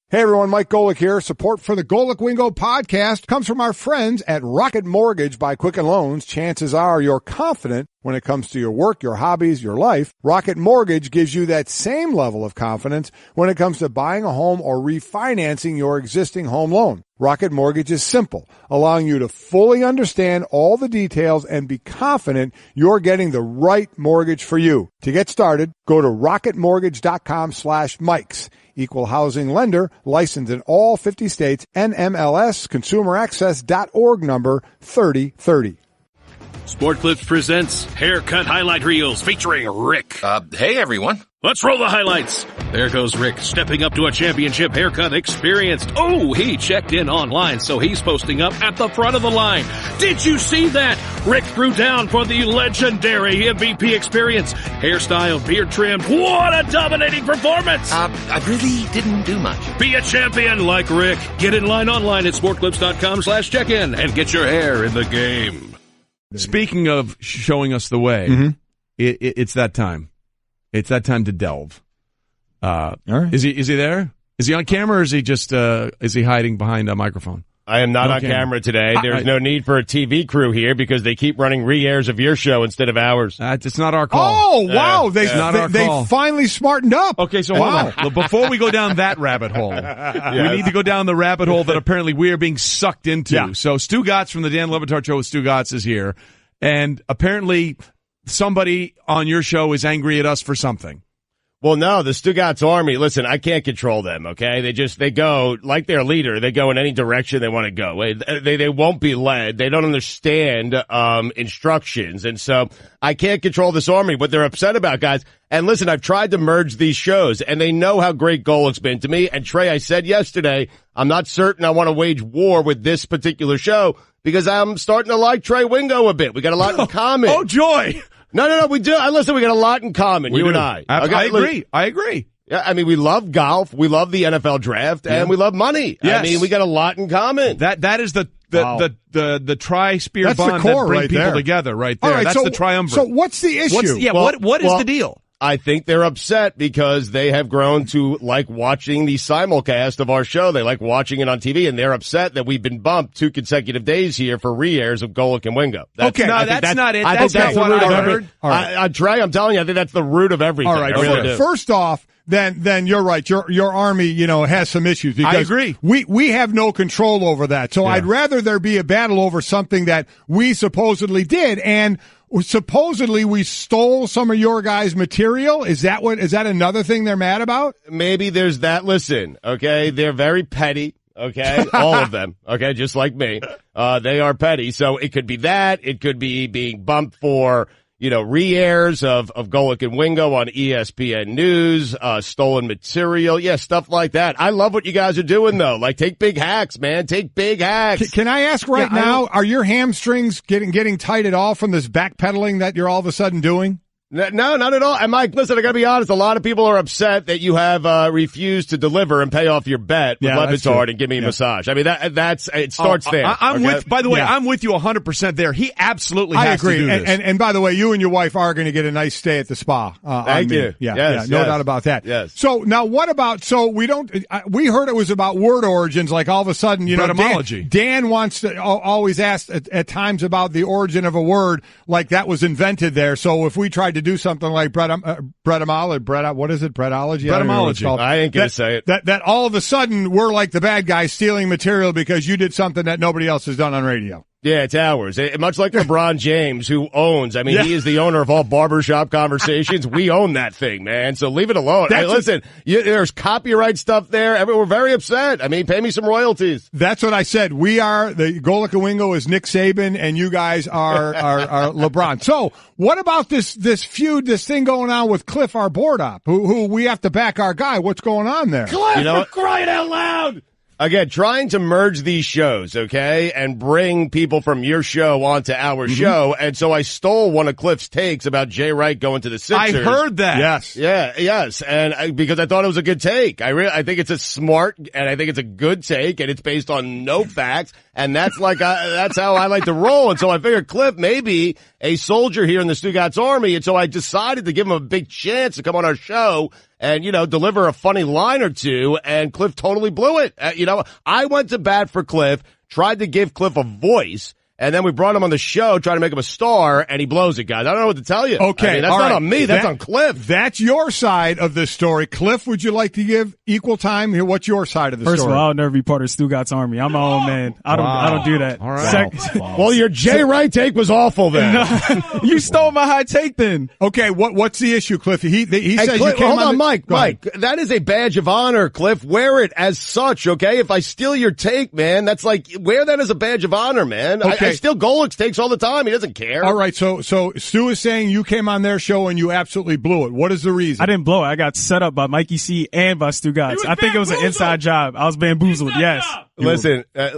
Hey everyone, Mike Golic here. Support for the Golic Wingo podcast comes from our friends at Rocket Mortgage by Quicken Loans. Chances are you're confident when it comes to your work, your hobbies, your life. Rocket Mortgage gives you that same level of confidence when it comes to buying a home or refinancing your existing home loan. Rocket Mortgage is simple, allowing you to fully understand all the details and be confident you're getting the right mortgage for you. To get started, go to rocketmortgage.com/Mikes. Equal housing lender, licensed in all 50 states, NMLS, consumeraccess.org number 3030. Sport Clips presents Haircut Highlight Reels featuring Rick. Hey everyone. Let's roll the highlights. There goes Rick, stepping up to a championship haircut experience. Oh, he checked in online, so he's posting up at the front of the line. Did you see that? Rick threw down for the legendary MVP experience. Hairstyle, beard trimmed. What a dominating performance. I really didn't do much. Be a champion like Rick. Get in line online at sportclips.com/check-in and get your hair in the game. Speaking of showing us the way, it's that time. It's that time to delve. All right. Is he there? Is he on camera, or is he just is he hiding behind a microphone? I am not on camera today. There's no need for a TV crew here because they keep running re-airs of your show instead of ours. It's not our call. Oh, wow. They call. finally smartened up. Okay, so hold on. Before we go down that rabbit hole, we need to go down the rabbit hole that apparently we are being sucked into. Yeah. So Stugotz from the Dan Le Batard Show with Stugotz is here, and apparently somebody on your show is angry at us for something. Well, no, the Stugotz Army, listen, I can't control them, okay? They go, like their leader, they go in any direction they want to go. They won't be led. They don't understand instructions. And so I can't control this Army, what they're upset about, guys. And listen, I've tried to merge these shows, and they know how great Golic's been to me. And Trey, I said yesterday, I'm not certain I want to wage war with this particular show because I'm starting to like Trey Wingo a bit. We got a lot in common. Oh, joy! No, we do. Listen, we got a lot in common, you and I. Okay, I agree. Yeah, I mean, we love golf, we love the NFL draft, and we love money. Yes. I mean, we got a lot in common. That is the tri-spear bond that bring people together right there. All right, that's the triumvirate. So what's the issue? What is the deal? I think they're upset because they have grown to like watching the simulcast of our show. They like watching it on TV, and they're upset that we've been bumped 2 consecutive days here for re-airs of Golic and Wingo. That's not it. That's not what I heard. Right. Trey, I'm telling you, I think that's the root of everything. All right, first off, then you're right. Your Army, has some issues. Because I agree. We have no control over that. So I'd rather there be a battle over something that we supposedly did, and supposedly we stole some of your guys' material. Is that another thing they're mad about? Maybe there's that. Listen, okay, they're very petty. okay? All of them, okay? Just like me. They are petty. So it could be that. It could be being bumped for, re-airs of Golic and Wingo on ESPN News, stolen material. Yeah, stuff like that. I love what you guys are doing, though. Like, take big hacks, man. Take big hacks. Can I ask now, are your hamstrings getting tight at all from this backpedaling that you're all of a sudden doing? No, not at all. And Mike, listen, I gotta be honest, a lot of people are upset that you have refused to deliver and pay off your bet with Levitard and give me a massage. I mean, it starts there. I'm with you 100% there. He absolutely has to do this. And by the way, you and your wife are going to get a nice stay at the spa. Thank you. Yeah, no doubt about that. Yes. So now what about, we heard it was about word origins, like all of a sudden, etymology. Dan wants to always ask at times about the origin of a word, like that was invented there. So if we tried to do something like Brettology. What is it? Brettology? I ain't going to say it. That all of a sudden we're like the bad guys stealing material because you did something that nobody else has done on radio. Yeah, it's ours. Much like LeBron James, who owns, he is the owner of all barbershop conversations. We own that thing, man. So leave it alone. Listen, there's copyright stuff there. We're very upset. Pay me some royalties. That's what I said. We are, the Golic and Wingo is Nick Saban, and you guys are LeBron. So what about this feud, this thing going on with Cliff, our board op, who we have to back our guy? What's going on there? Cliff, we're crying out loud! Again, trying to merge these shows, okay, and bring people from your show onto our show. And so I stole one of Cliff's takes about Jay Wright going to the Sixers. I heard that. Yes. Yeah, yes. And because I thought it was a good take. I think it's a smart, and I think it's a good take, and it's based on no facts. And that's that's how I like to roll. And so I figured Cliff may be a soldier here in the Stugotz Army. And so I decided to give him a big chance to come on our show and, deliver a funny line or two. And Cliff totally blew it. I went to bat for Cliff, tried to give Cliff a voice. And then we brought him on the show, trying to make him a star, and he blows it, guys. I don't know what to tell you. Okay. That's not on me. That's on Cliff. That's your side of this story. Cliff, would you like to give equal time here? What's your side of the story? First of all, I'll never be part of Stugotz Army. I'm my own man. I don't do that. All right. Well, your Jay Wright take was awful then. No, you stole my high take then. Okay, what's the issue, Cliff? He says Cliff, you came on Mike. Mike, that is a badge of honor, Cliff. Wear it as such, okay? If I steal your take, man, that's like, wear that as a badge of honor, man. Okay. I steal Golic's takes all the time. He doesn't care. All right, so Stu is saying you came on their show and you absolutely blew it. What is the reason? I didn't blow it. I got set up by Mikey C and by Stugotz. I think it was an inside job. I was bamboozled, yes. Listen, I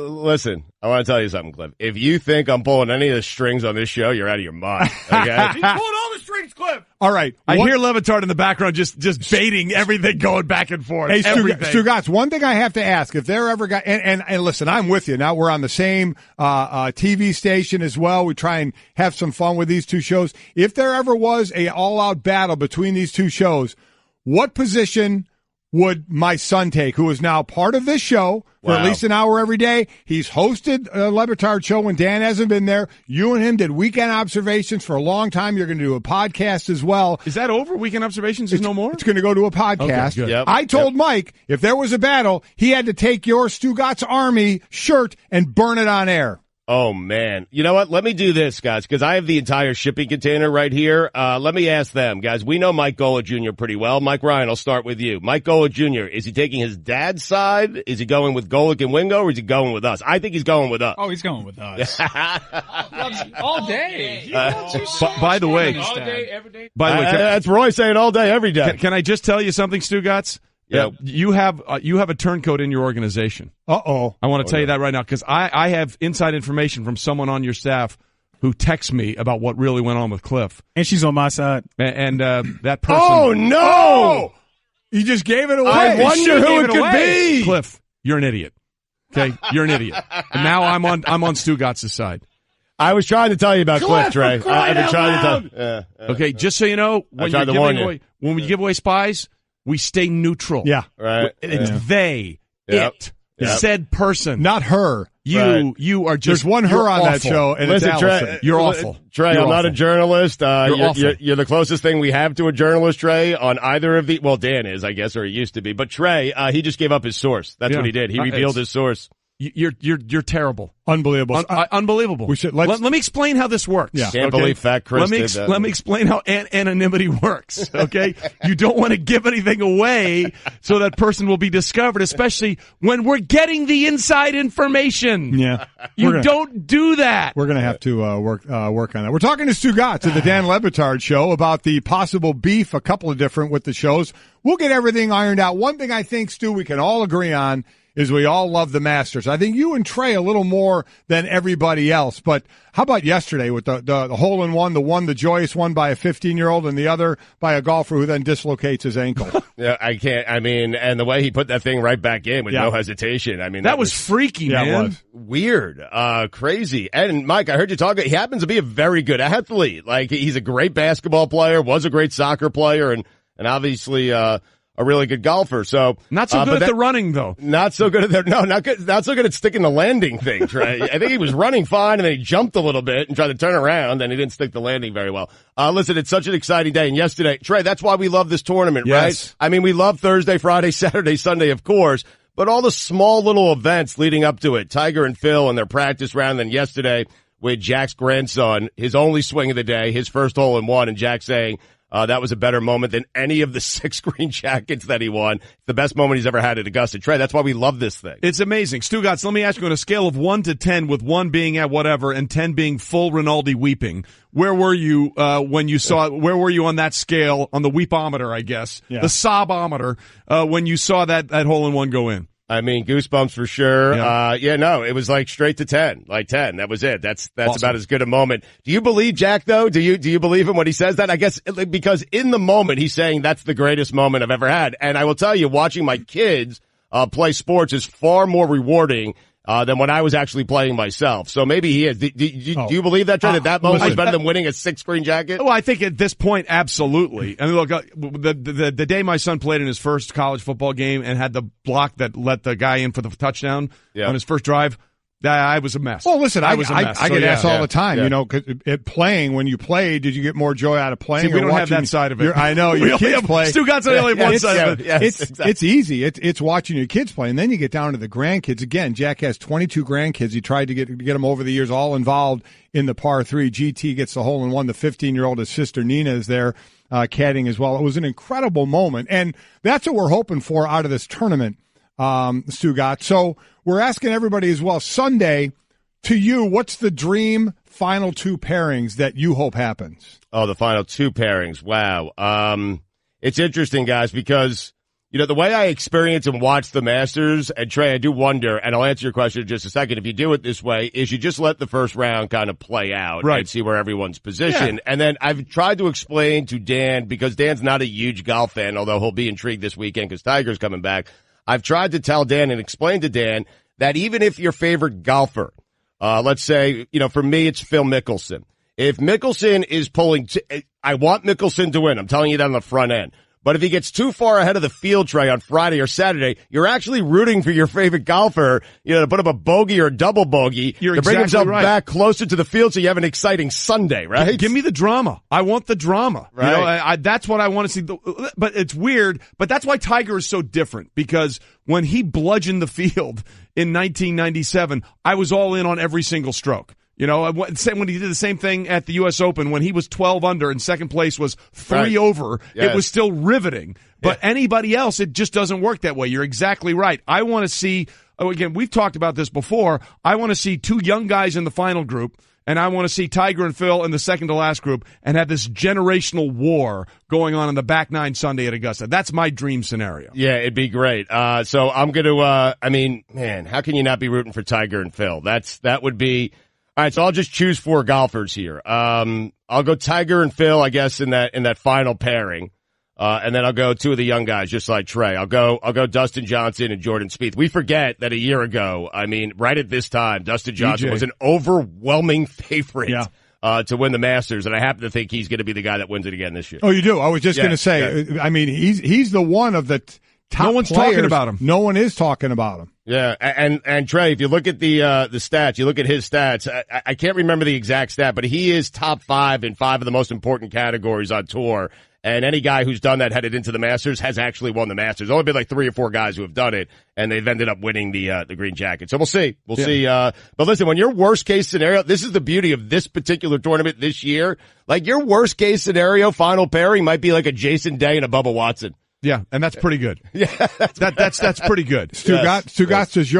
want to tell you something, Cliff. If you think I'm pulling any of the strings on this show, you're out of your mind, okay? He's pulling all the strings, Cliff. All right. I hear Levitard in the background just baiting everything going back and forth. Hey, Stugotz, one thing I have to ask, if there ever got, and listen, I'm with you. Now we're on the same TV station as well. We try and have some fun with these two shows. If there ever was a all-out battle between these two shows, what position would my son take, who is now part of this show for at least an hour every day? He's hosted a Levitard show when Dan hasn't been there. You and him did Weekend Observations for a long time. You're going to do a podcast as well. Is that over? Weekend Observations is no more? It's going to go to a podcast. Okay, good. I told Mike if there was a battle, he had to take your Stugotz Army shirt and burn it on air. Oh, man. You know what? Let me do this, guys, because I have the entire shipping container right here. Let me ask them, guys. We know Mike Golic Jr. pretty well. Mike Ryan, I'll start with you. Mike Golic Jr., is he taking his dad's side? Is he going with Golic and Wingo, or is he going with us? I think he's going with us. Oh, he's going with us. All day. By the way, all day, every day. By the way, that's Roy saying all day, every day. Can I just tell you something, Stugotz? Yeah. You have a turncoat in your organization. Uh-oh. I want to tell you that right now because I have inside information from someone on your staff who texts me about what really went on with Cliff. And she's on my side. And that person. Oh, no! Oh! You just gave it away. I wonder who it could be. Cliff, you're an idiot. Okay? You're an idiot. And now I'm on Stugotz's side. I was trying to tell you about Cliff, Trey. I've been trying to tell okay, just so you know, when we give away spies, we stay neutral. Yeah. Right. It's they, it, said person. Not her. You are just. There's one her on awful. that show, and Listen, it's Allison. Trey, you're awful. Trey, you're I'm not a journalist. You're the closest thing we have to a journalist, Trey, on either of the. Well, Dan is, I guess, or he used to be. But Trey, he just gave up his source. That's what he did. He revealed his source. You're terrible. Unbelievable. Unbelievable. We should let me explain how this works. Yeah. Can't believe Fat Chris did that. Let me explain how anonymity works, okay? You don't want to give anything away so that person will be discovered, especially when we're getting the inside information. Yeah. You don't do that. We're going to have to work on that. We're talking to Stugotz at the Dan Le Batard Show about the possible beef, a couple of different with the shows. We'll get everything ironed out. One thing I think, Stu, we can all agree on is we all love the Masters. I think you and Trey a little more than everybody else. But how about yesterday with the hole-in-one, the joyous one by a 15-year-old and the other by a golfer who then dislocates his ankle? Yeah, I can't. I mean, and the way he put that thing right back in with no hesitation. I mean, that was freaky, man. It was. Weird, crazy. And Mike, I heard you talk. He happens to be a very good athlete. Like, he's a great basketball player, was a great soccer player, and obviously a really good golfer. So not so good at the running, though. Not so good at not so good at sticking the landing thing, Trey. I think he was running fine, and then he jumped a little bit and tried to turn around, and he didn't stick the landing very well. Listen, it's such an exciting day, and yesterday, Trey, that's why we love this tournament, right? I mean, we love Thursday, Friday, Saturday, Sunday, of course, but all the small little events leading up to it. Tiger and Phil in their practice round, then yesterday with Jack's grandson, his only swing of the day, his first hole-in-one, and Jack saying, that was a better moment than any of the 6 green jackets that he won. It's the best moment he's ever had at Augusta. Trey, that's why we love this thing. It's amazing. Stugotz, let me ask you, on a scale of 1 to 10, with 1 being at whatever and 10 being full Rinaldi weeping, where were you when you saw it? Where were you on that scale, on the weepometer, I guess, the sobometer, when you saw that hole-in-one go in? I mean, goosebumps for sure. Yeah. No, it was like straight to 10, like 10. That was it. That's awesome. About as good a moment. Do you believe Jack, though? Do you believe him when he says that? I guess because in the moment he's saying that's the greatest moment I've ever had. And I will tell you, watching my kids play sports is far more rewarding than when I was actually playing myself. So maybe he is. Do you believe that, Trey, that moment was better than winning a 6 green jacket? Well, I think at this point, absolutely. I mean, look, the day my son played in his first college football game and had the block that let the guy in for the touchdown on his first drive, I was a mess. Well, listen, I get asked all the time, Yeah. cause playing, when you play, did you get more joy out of playing? See, we don't have that side of it. I know, your kids play. Stugotz only have one side of it. It's easy. It's watching your kids play, and then you get down to the grandkids. Again, Jack has 22 grandkids. He tried to get them over the years, all involved in the par 3. GT gets the hole-in-one. The 15-year-old, his sister Nina, is there caddying as well. It was an incredible moment, and that's what we're hoping for out of this tournament, Stugotz. So we're asking everybody as well, Sunday, to you, what's the dream final 2 pairings that you hope happens? Oh, the final 2 pairings. Wow. It's interesting, guys, because, the way I experience and watch the Masters, and Trey, I do wonder, and I'll answer your question in just a second, if you do it this way, is you just let the first round kind of play out and see where everyone's positioned. Yeah. And then I've tried to explain to Dan, because Dan's not a huge golf fan, although he'll be intrigued this weekend because Tiger's coming back. I've tried to tell Dan and explain to Dan that even if your favorite golfer, let's say, for me, it's Phil Mickelson. If Mickelson is pulling, I want Mickelson to win. I'm telling you that on the front end. But if he gets too far ahead of the field, Trey, on Friday or Saturday, you're actually rooting for your favorite golfer, to put up a bogey or a double bogey to bring himself back closer to the field so you have an exciting Sunday, right? Give me the drama. I want the drama. Right. That's what I want to see. But it's weird. But that's why Tiger is so different, because when he bludgeoned the field in 1997, I was all in on every single stroke. When he did the same thing at the U.S. Open, when he was 12 under and second place was 3 over, it was still riveting. But anybody else, it just doesn't work that way. You're exactly right. I want to see, again, we've talked about this before, I want to see 2 young guys in the final group, and I want to see Tiger and Phil in the second to last group and have this generational war going on in the back 9 Sunday at Augusta. That's my dream scenario. Yeah, it'd be great. So I'm going to, man, how can you not be rooting for Tiger and Phil? That would be... All right, so I'll just choose 4 golfers here. I'll go Tiger and Phil, I guess, in that final pairing. And then I'll go 2 of the young guys, just like Trey. I'll go Dustin Johnson and Jordan Spieth. We forget that a year ago, right at this time, Dustin Johnson was an overwhelming favorite to win the Masters, and I happen to think he's going to be the guy that wins it again this year. Oh, you do? I was just going to say, he's the one of the top No one's players. talking about him. No one is talking about him. Yeah, and Trey, if you look at the stats, you look at his stats, I can't remember the exact stat, but he is top 5 in 5 of the most important categories on tour. And any guy who's done that headed into the Masters has actually won the Masters. There's only been like 3 or 4 guys who have done it, and they've ended up winning the green jacket. So we'll see. We'll see. But listen, when your worst case scenario, this is the beauty of this particular tournament this year. Like your worst case scenario final pairing might be like a Jason Day and a Bubba Watson. Yeah, and that's pretty good. Yeah, that's pretty good. Stugotz, is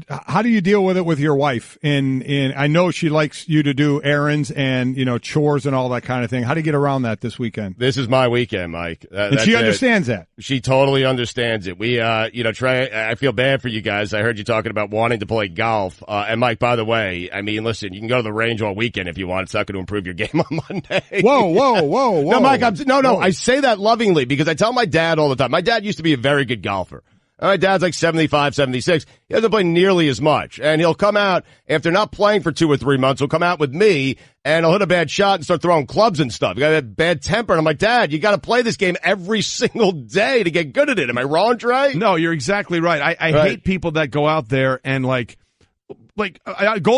how do you deal with it with your wife? In I know she likes you to do errands and chores and all that kind of thing. How do you get around that this weekend? This is my weekend, Mike. And she understands that. She totally understands it. We, Trey, I feel bad for you guys. I heard you talking about wanting to play golf. And Mike, by the way, I mean, listen, you can go to the range all weekend if you want. It's not going to improve your game on Monday. Whoa. No, Mike, I say that lovingly because I tell my dad all the time. My dad used to be a very good golfer. My dad's like 75, 76. He doesn't play nearly as much. And he'll come out, after not playing for 2 or 3 months, he'll come out with me, and he'll hit a bad shot and start throwing clubs and stuff. You got a bad temper. And I'm like, Dad, you got to play this game every single day to get good at it. Am I wrong, Trey? No, you're exactly right. I hate people that go out there and Golic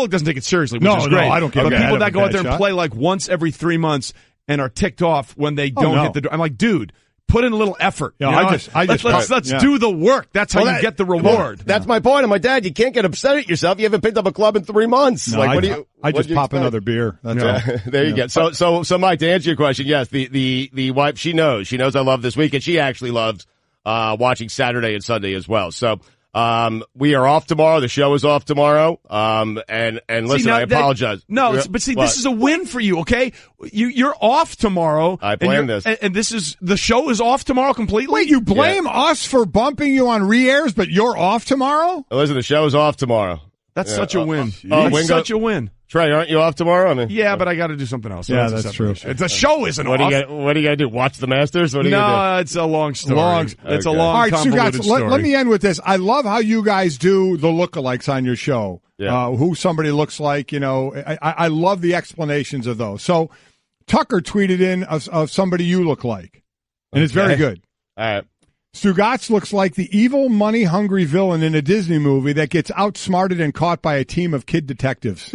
doesn't take it seriously, which is great. No, I don't care. But people that go out there and play like once every 3 months and are ticked off when they don't hit the door. I'm like, dude, put in a little effort. Let's do the work. That's how you get the reward. That's my point. I'm like, Dad, you can't get upset at yourself. You haven't picked up a club in 3 months. No, I just pop another beer. That's all. There you go. So Mike, to answer your question, yes, the wife, she knows I love this week, and she actually loves watching Saturday and Sunday as well. So we are off tomorrow. The show is off tomorrow. And listen, I apologize. This is a win for you, okay? You're off tomorrow. I planned this. And the show is off tomorrow completely? Wait, you blame us for bumping you on re-airs, but you're off tomorrow? Listen, the show is off tomorrow. That's such a win. That's such a win. Trey, aren't you off tomorrow? But I got to do something else. So that's true. The show isn't off. What do you got to do? Watch the Masters? What are you going to do? It's a long story. It's a long, all right, convoluted story. Let me end with this. I love how you guys do the lookalikes on your show. Yeah. Who somebody looks like, I love the explanations of those. So Tucker tweeted in of somebody you look like, and it's very good. All right. Stugotz looks like the evil, money-hungry villain in a Disney movie that gets outsmarted and caught by a team of kid detectives.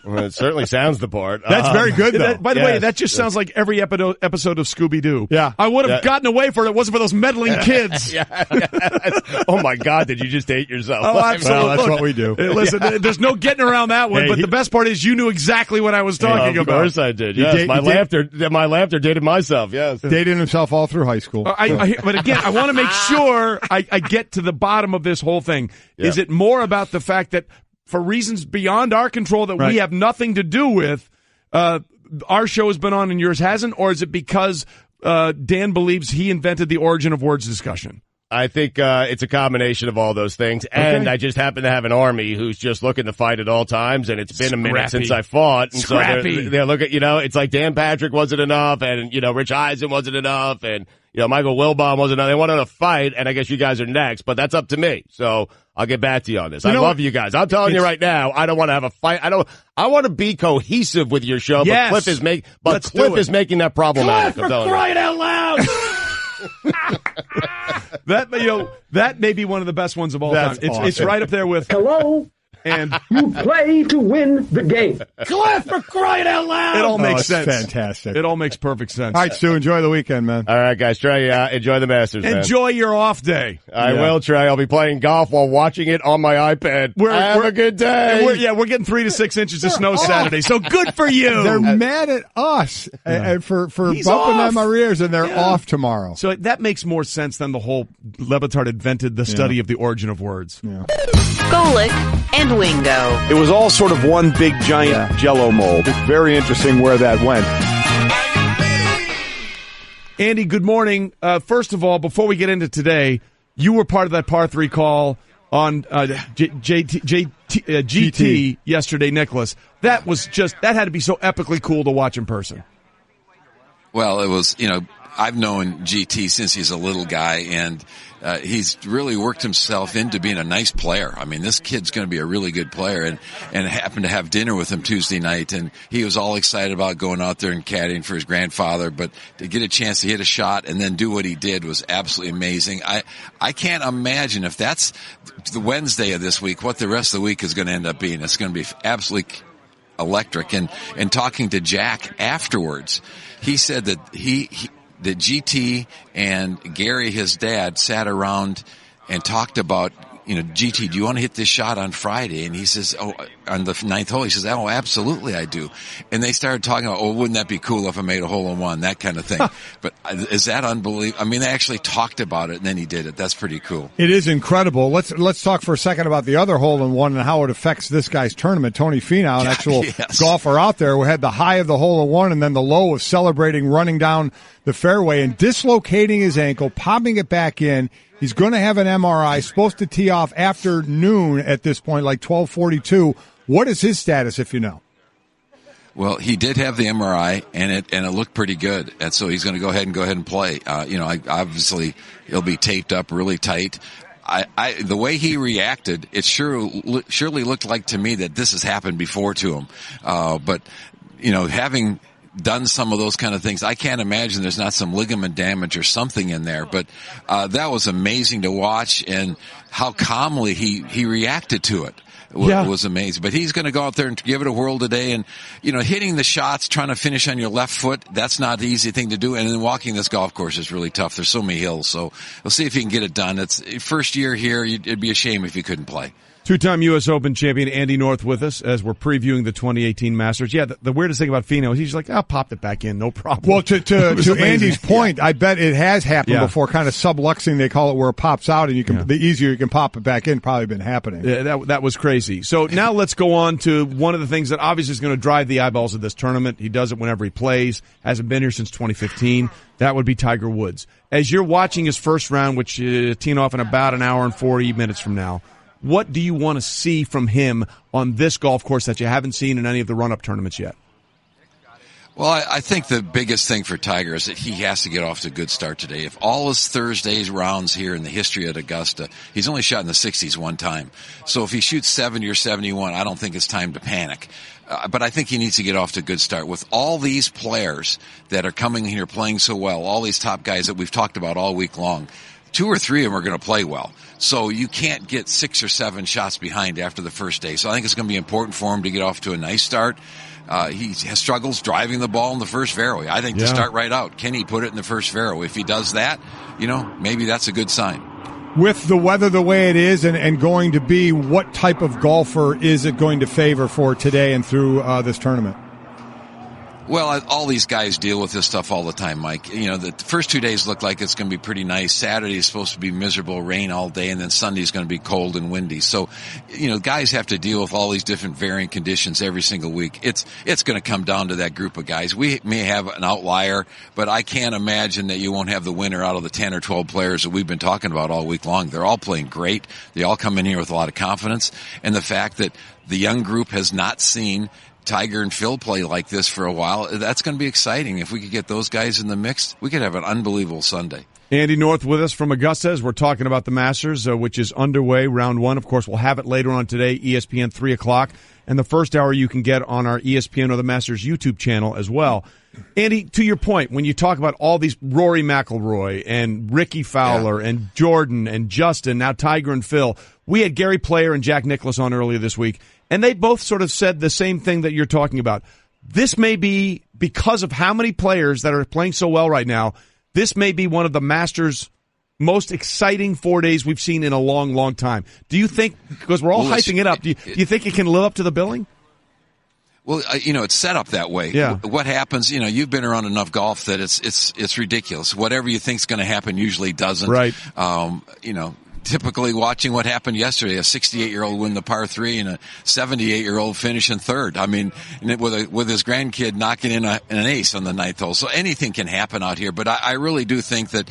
Well, it certainly sounds the part. That's very good, though. By the way, that just sounds like every episode of Scooby-Doo. Yeah. I would have gotten away for it if it wasn't for those meddling kids. Oh, my God, did you just hate yourself? Oh, absolutely. Well, that's what we do. Listen, there's no getting around that one, but the best part is you knew exactly what I was talking about. Of course I did, yes. My laughter dated myself, yes. Dated himself all through high school. But again, I want to make sure I get to the bottom of this whole thing. Yeah. Is it more about the fact that for reasons beyond our control that we have nothing to do with, our show has been on and yours hasn't, or is it because Dan believes he invented the origin of words discussion? I think it's a combination of all those things, and I just happen to have an army who's just looking to fight at all times, and it's been a minute since I fought. And Scrappy. So they look at, it's like Dan Patrick wasn't enough, and, Rich Eisen wasn't enough, and, Michael Wilbon wasn't enough. They wanted to fight, and I guess you guys are next, but that's up to me. So I'll get back to you on this. I love you guys. I'm telling you right now, I don't want to have a fight. I want to be cohesive with your show, but Cliff is making that problematic. Cliff, for crying out loud! That may be one of the best ones of all time. It's right up there with hello. And you play to win the game. Cliff, for crying out loud! It all makes sense. Fantastic. It all makes perfect sense. All right, Stu, enjoy the weekend, man. All right, guys. Trey, enjoy the Masters, man. Enjoy your off day. I will, Trey. I'll be playing golf while watching it on my iPad. Have a good day. We're getting 3 to 6 inches of snow Saturday, so good for you. They're mad at us for bumping them our ears, and they're off tomorrow. So that makes more sense than the whole Levitard invented the study of the origin of words. Yeah. Golic and Wingo. It was all sort of one big giant Jell-O mold. It's very interesting where that went. Andy, good morning. First of all, before we get into today, you were part of that par 3 call on GT yesterday, Nicholas. That had to be so epically cool to watch in person. Well, it was, I've known GT since he's a little guy, and he's really worked himself into being a nice player. I mean, this kid's going to be a really good player, and happened to have dinner with him Tuesday night, and he was all excited about going out there and caddying for his grandfather, but to get a chance to hit a shot and then do what he did was absolutely amazing. I can't imagine if that's the Wednesday of this week, what the rest of the week is going to end up being. It's going to be absolutely electric. And talking to Jack afterwards, he said that that GT and Gary, his dad, sat around and talked about, GT, do you want to hit this shot on Friday? And he says, on the ninth hole, he says, oh, absolutely I do. And they started talking about, wouldn't that be cool if I made a hole-in-one, that kind of thing. But is that unbelievable? I mean, they actually talked about it, and then he did it. That's pretty cool. It is incredible. Let's talk for a second about the other hole-in-one and how it affects this guy's tournament. Tony Finau, an actual golfer out there, who had the high of the hole-in-one and then the low of celebrating running down the fairway and dislocating his ankle, popping it back in. He's going to have an MRI, supposed to tee off after noon at this point, like 12:42. What is his status, if you know? Well, he did have the MRI, and it looked pretty good, and so he's going to go ahead and play. Obviously he'll be taped up really tight. The way he reacted, it surely looked like to me that this has happened before to him. But having done some of those kind of things, I can't imagine there's not some ligament damage or something in there. But that was amazing to watch, and how calmly he reacted to it. Was amazing. But he's going to go out there and give it a whirl today. And, hitting the shots, trying to finish on your left foot, that's not the easy thing to do. And then walking this golf course is really tough. There's so many hills. So we'll see if he can get it done. It's first year here. It'd be a shame if he couldn't play. Two-time U.S. Open champion Andy North with us as we're previewing the 2018 Masters. Yeah, the weirdest thing about Finau is he's like, I'll pop it back in, no problem. Well, to Andy's point, I bet it has happened before, kind of subluxing, they call it, where it pops out, and the easier you can pop it back in, probably been happening. Yeah, that was crazy. So now let's go on to one of the things that obviously is going to drive the eyeballs of this tournament. He does it whenever he plays, hasn't been here since 2015. That would be Tiger Woods. As you're watching his first round, which teeing off in about an hour and 40 minutes from now, what do you want to see from him on this golf course that you haven't seen in any of the run-up tournaments yet? Well, I think the biggest thing for Tiger is that he has to get off to a good start today. If all his Thursday's rounds here in the history at Augusta, he's only shot in the 60s one time. So if he shoots 70 or 71, I don't think it's time to panic. But I think he needs to get off to a good start. With all these players that are coming here playing so well, all these top guys that we've talked about all week long, 2 or 3 of them are going to play well. So you can't get 6 or 7 shots behind after the first day. So I think it's going to be important for him to get off to a nice start. He struggles driving the ball in the first fairway. I think to start right out, can he put it in the first fairway? If he does that, maybe that's a good sign. With the weather the way it is and going to be, what type of golfer is it going to favor for today and through this tournament? Well, all these guys deal with this stuff all the time, Mike. The first 2 days look like it's going to be pretty nice. Saturday is supposed to be miserable, rain all day, and then Sunday is going to be cold and windy. So, guys have to deal with all these different varying conditions every single week. It's going to come down to that group of guys. We may have an outlier, but I can't imagine that you won't have the winner out of the 10 or 12 players that we've been talking about all week long. They're all playing great. They all come in here with a lot of confidence. And the fact that the young group has not seen Tiger and Phil play like this for a while, that's going to be exciting. If we could get those guys in the mix, we could have an unbelievable Sunday. Andy North with us from Augusta as we're talking about the Masters, which is underway, round 1. Of course, we'll have it later on today, ESPN 3 o'clock. And the first hour you can get on our ESPN or the Masters YouTube channel as well. Andy, to your point, when you talk about all these Rory McIlroy and Ricky Fowler and Jordan and Justin, now Tiger and Phil, we had Gary Player and Jack Nicklaus on earlier this week, and they both sort of said the same thing that you're talking about. This may be, because of how many players that are playing so well right now, this may be one of the Masters' most exciting 4 days we've seen in a long, long time. Do you think, because we're all hyping it up, do you think it can live up to the billing? Well, it's set up that way. Yeah. What happens, you've been around enough golf that it's ridiculous. Whatever you think's going to happen usually doesn't. Right. Typically watching what happened yesterday, a 68-year-old win the par 3 and a 78-year-old finish in third. I mean, with his grandkid knocking in an ace on the 9th hole. So anything can happen out here. But I really do think that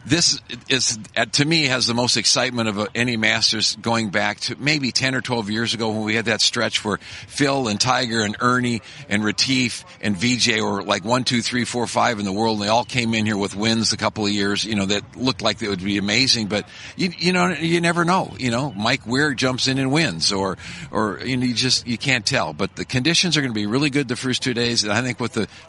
this is, to me, has the most excitement of any Masters going back to maybe 10 or 12 years ago when we had that stretch where Phil and Tiger and Ernie and Retief and VJ were like 1, 2, 3, 4, 5 in the world, and they all came in here with wins a couple of years, that looked like they would be amazing. But you never know. Mike Weir jumps in and wins, or you can't tell. But the conditions are going to be really good the first 2 days, and I think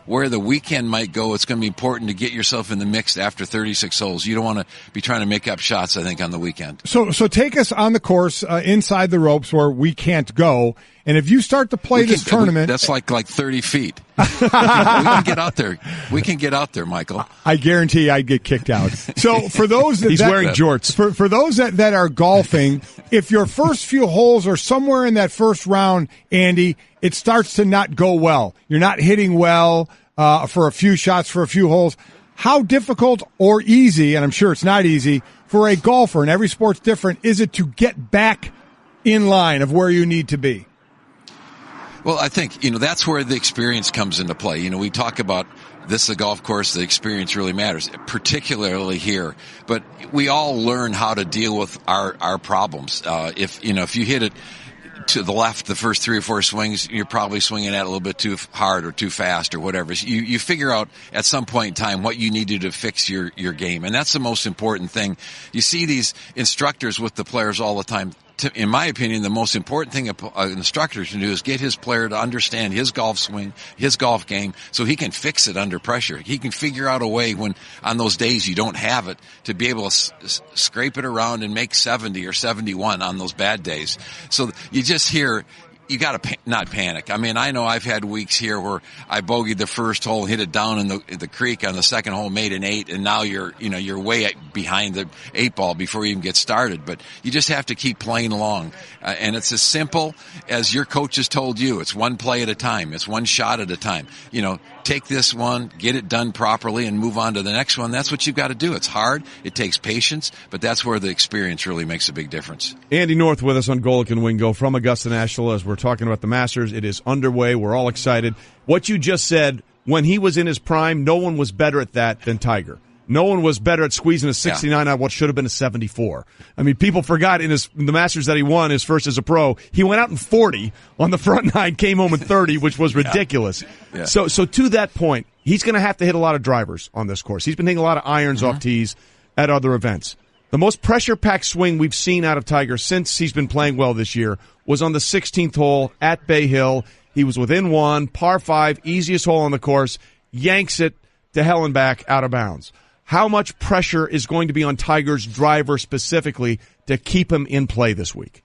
where the weekend might go, it's going to be important to get yourself in the mix after 36 holes. holes. You don't want to be trying to make up shots, I think, on the weekend. So take us on the course inside the ropes where we can't go. And if you start to play this tournament, that's like 30 feet. we can get out there. We can get out there, Michael. I guarantee I'd get kicked out. So for those he's wearing jorts. For those that are golfing, if your first few holes are somewhere in that first round, Andy, it starts to not go well. You're not hitting well for a few shots, for a few holes. How difficult or easy, and I'm sure it's not easy, for a golfer, and every sport's different, is it to get back in line of where you need to be? Well, I think, that's where the experience comes into play. We talk about this is a golf course, the experience really matters, particularly here. But we all learn how to deal with our problems. If you hit it to the left the first 3 or 4 swings, you're probably swinging at it a little bit too hard or too fast or whatever. You figure out at some point in time what you need to do to fix your game. And that's the most important thing. You see these instructors with the players all the time. In my opinion, the most important thing an instructor can do is get his player to understand his golf swing, his golf game, so he can fix it under pressure. He can figure out a way when, on those days you don't have it, to be able to scrape it around and make 70 or 71 on those bad days. So you just hear, you got to not panic. I mean, I know I've had weeks here where I bogeyed the first hole, hit it down in the creek on the second hole, made an 8, and now you're way behind the 8 ball before you even get started. But you just have to keep playing along. And it's as simple as your coach has told you. It's one play at a time. It's one shot at a time. Take this one, get it done properly, and move on to the next one. That's what you've got to do. It's hard. It takes patience, but that's where the experience really makes a big difference. Andy North with us on Golic and Wingo from Augusta National as we're talking about the Masters. It is underway. We're all excited. What you just said, when he was in his prime, no one was better at that than Tiger. No one was better at squeezing a 69 out what should have been a 74. I mean, people forgot in the Masters that he won his first as a pro, he went out in 40 on the front nine, came home in 30, which was ridiculous. Yeah. So to that point, he's going to have to hit a lot of drivers on this course. He's been hitting a lot of irons off tees at other events. The most pressure-packed swing we've seen out of Tiger since he's been playing well this year was on the 16th hole at Bay Hill. He was within 1, par 5, easiest hole on the course, yanks it to hell and back out of bounds. How much pressure is going to be on Tiger's driver specifically to keep him in play this week?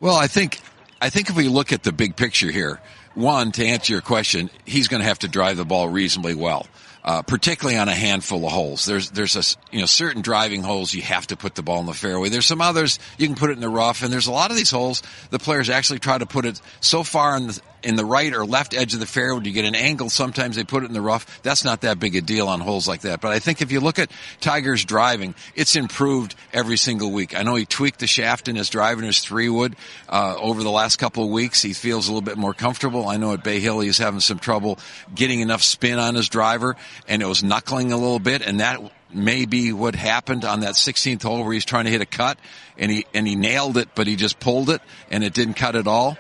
Well, I think if we look at the big picture here, one, to answer your question, he's going to have to drive the ball reasonably well. Particularly on a handful of holes. There's certain driving holes you have to put the ball in the fairway. There's some others you can put it in the rough, and there's a lot of these holes the players actually try to put it so far in the right or left edge of the fairway. You get an angle, sometimes they put it in the rough. That's not that big a deal on holes like that. But I think if you look at Tiger's driving, it's improved every single week. I know he tweaked the shaft in his drive and his 3-wood over the last couple of weeks. He feels a little bit more comfortable. I know at Bay Hill he's having some trouble getting enough spin on his driver, and it was knuckling a little bit, and that may be what happened on that 16th hole where he's trying to hit a cut, and he nailed it, but he just pulled it, and it didn't cut at all.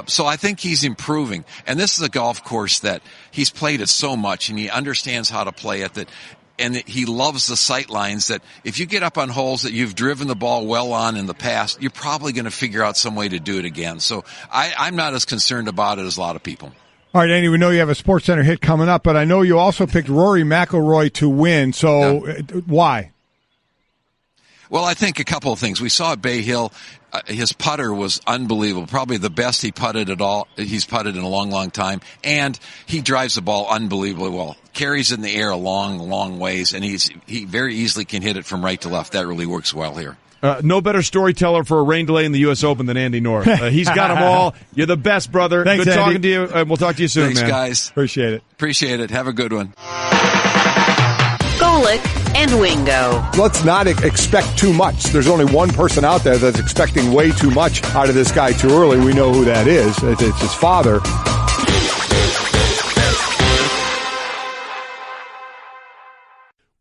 So I think he's improving. And this is a golf course that he's played it so much, and he understands how to play it, and he loves the sight lines that if you get up on holes that you've driven the ball well on in the past, you're probably going to figure out some way to do it again. So I'm not as concerned about it as a lot of people. All right, Andy, we know you have a SportsCenter hit coming up, but I know you also picked Rory McIlroy to win. So why? Well, I think a couple of things. We saw at Bay Hill, his putter was unbelievable. Probably the best he's putted in a long, long time. And he drives the ball unbelievably well. Carries in the air a long, long ways, and he very easily can hit it from right to left. That really works well here. No better storyteller for a rain delay in the U.S. Open than Andy North. He's got them all. You're the best, brother. Thanks, Good Andy. talking to you. We'll talk to you soon, Thanks, man. guys. Appreciate it. Appreciate it. Have a good one. Golic and Wingo. Let's not expect too much. There's only one person out there that's expecting way too much out of this guy too early. We know who that is. It's his father.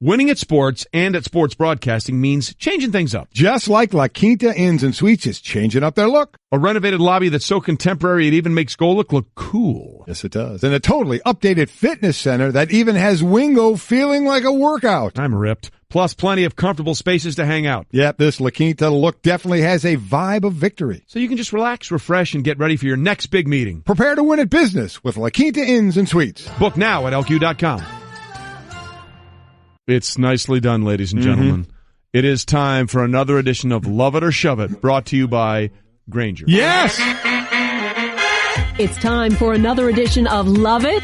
Winning at sports and at sports broadcasting means changing things up. Just like La Quinta Inns and Suites is changing up their look. A renovated lobby that's so contemporary it even makes Golic look cool. Yes, it does. And a totally updated fitness center that even has Wingo feeling like a workout. I'm ripped. Plus plenty of comfortable spaces to hang out. Yep, this La Quinta look definitely has a vibe of victory. So you can just relax, refresh, and get ready for your next big meeting. Prepare to win at business with La Quinta Inns and Suites. Book now at LQ.com. It's nicely done, ladies and gentlemen. It is time for another edition of Love It or Shove It, brought to you by Grainger. Yes! It's time for another edition of Love It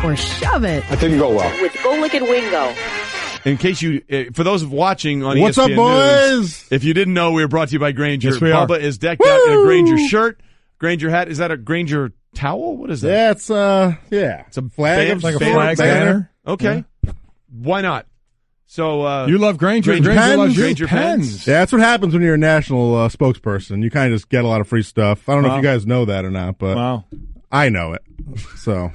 or Shove It. That didn't go well. With Golic and Wingo. In case you, for those watching on What's ESPN up, boys? News, if you didn't know, we were brought to you by Grainger. Yes, we are. Bubba is decked out in a Grainger shirt, Grainger hat. Is that a Grainger towel? What is that? Yeah, it's It's a flag, like a flag banner. Okay. Yeah. Why not? So you love Grainger. Grainger loves you. Grainger pens. Yeah, that's what happens when you're a national spokesperson. You kind of just get a lot of free stuff. I don't know if you guys know that or not, but I know it. So,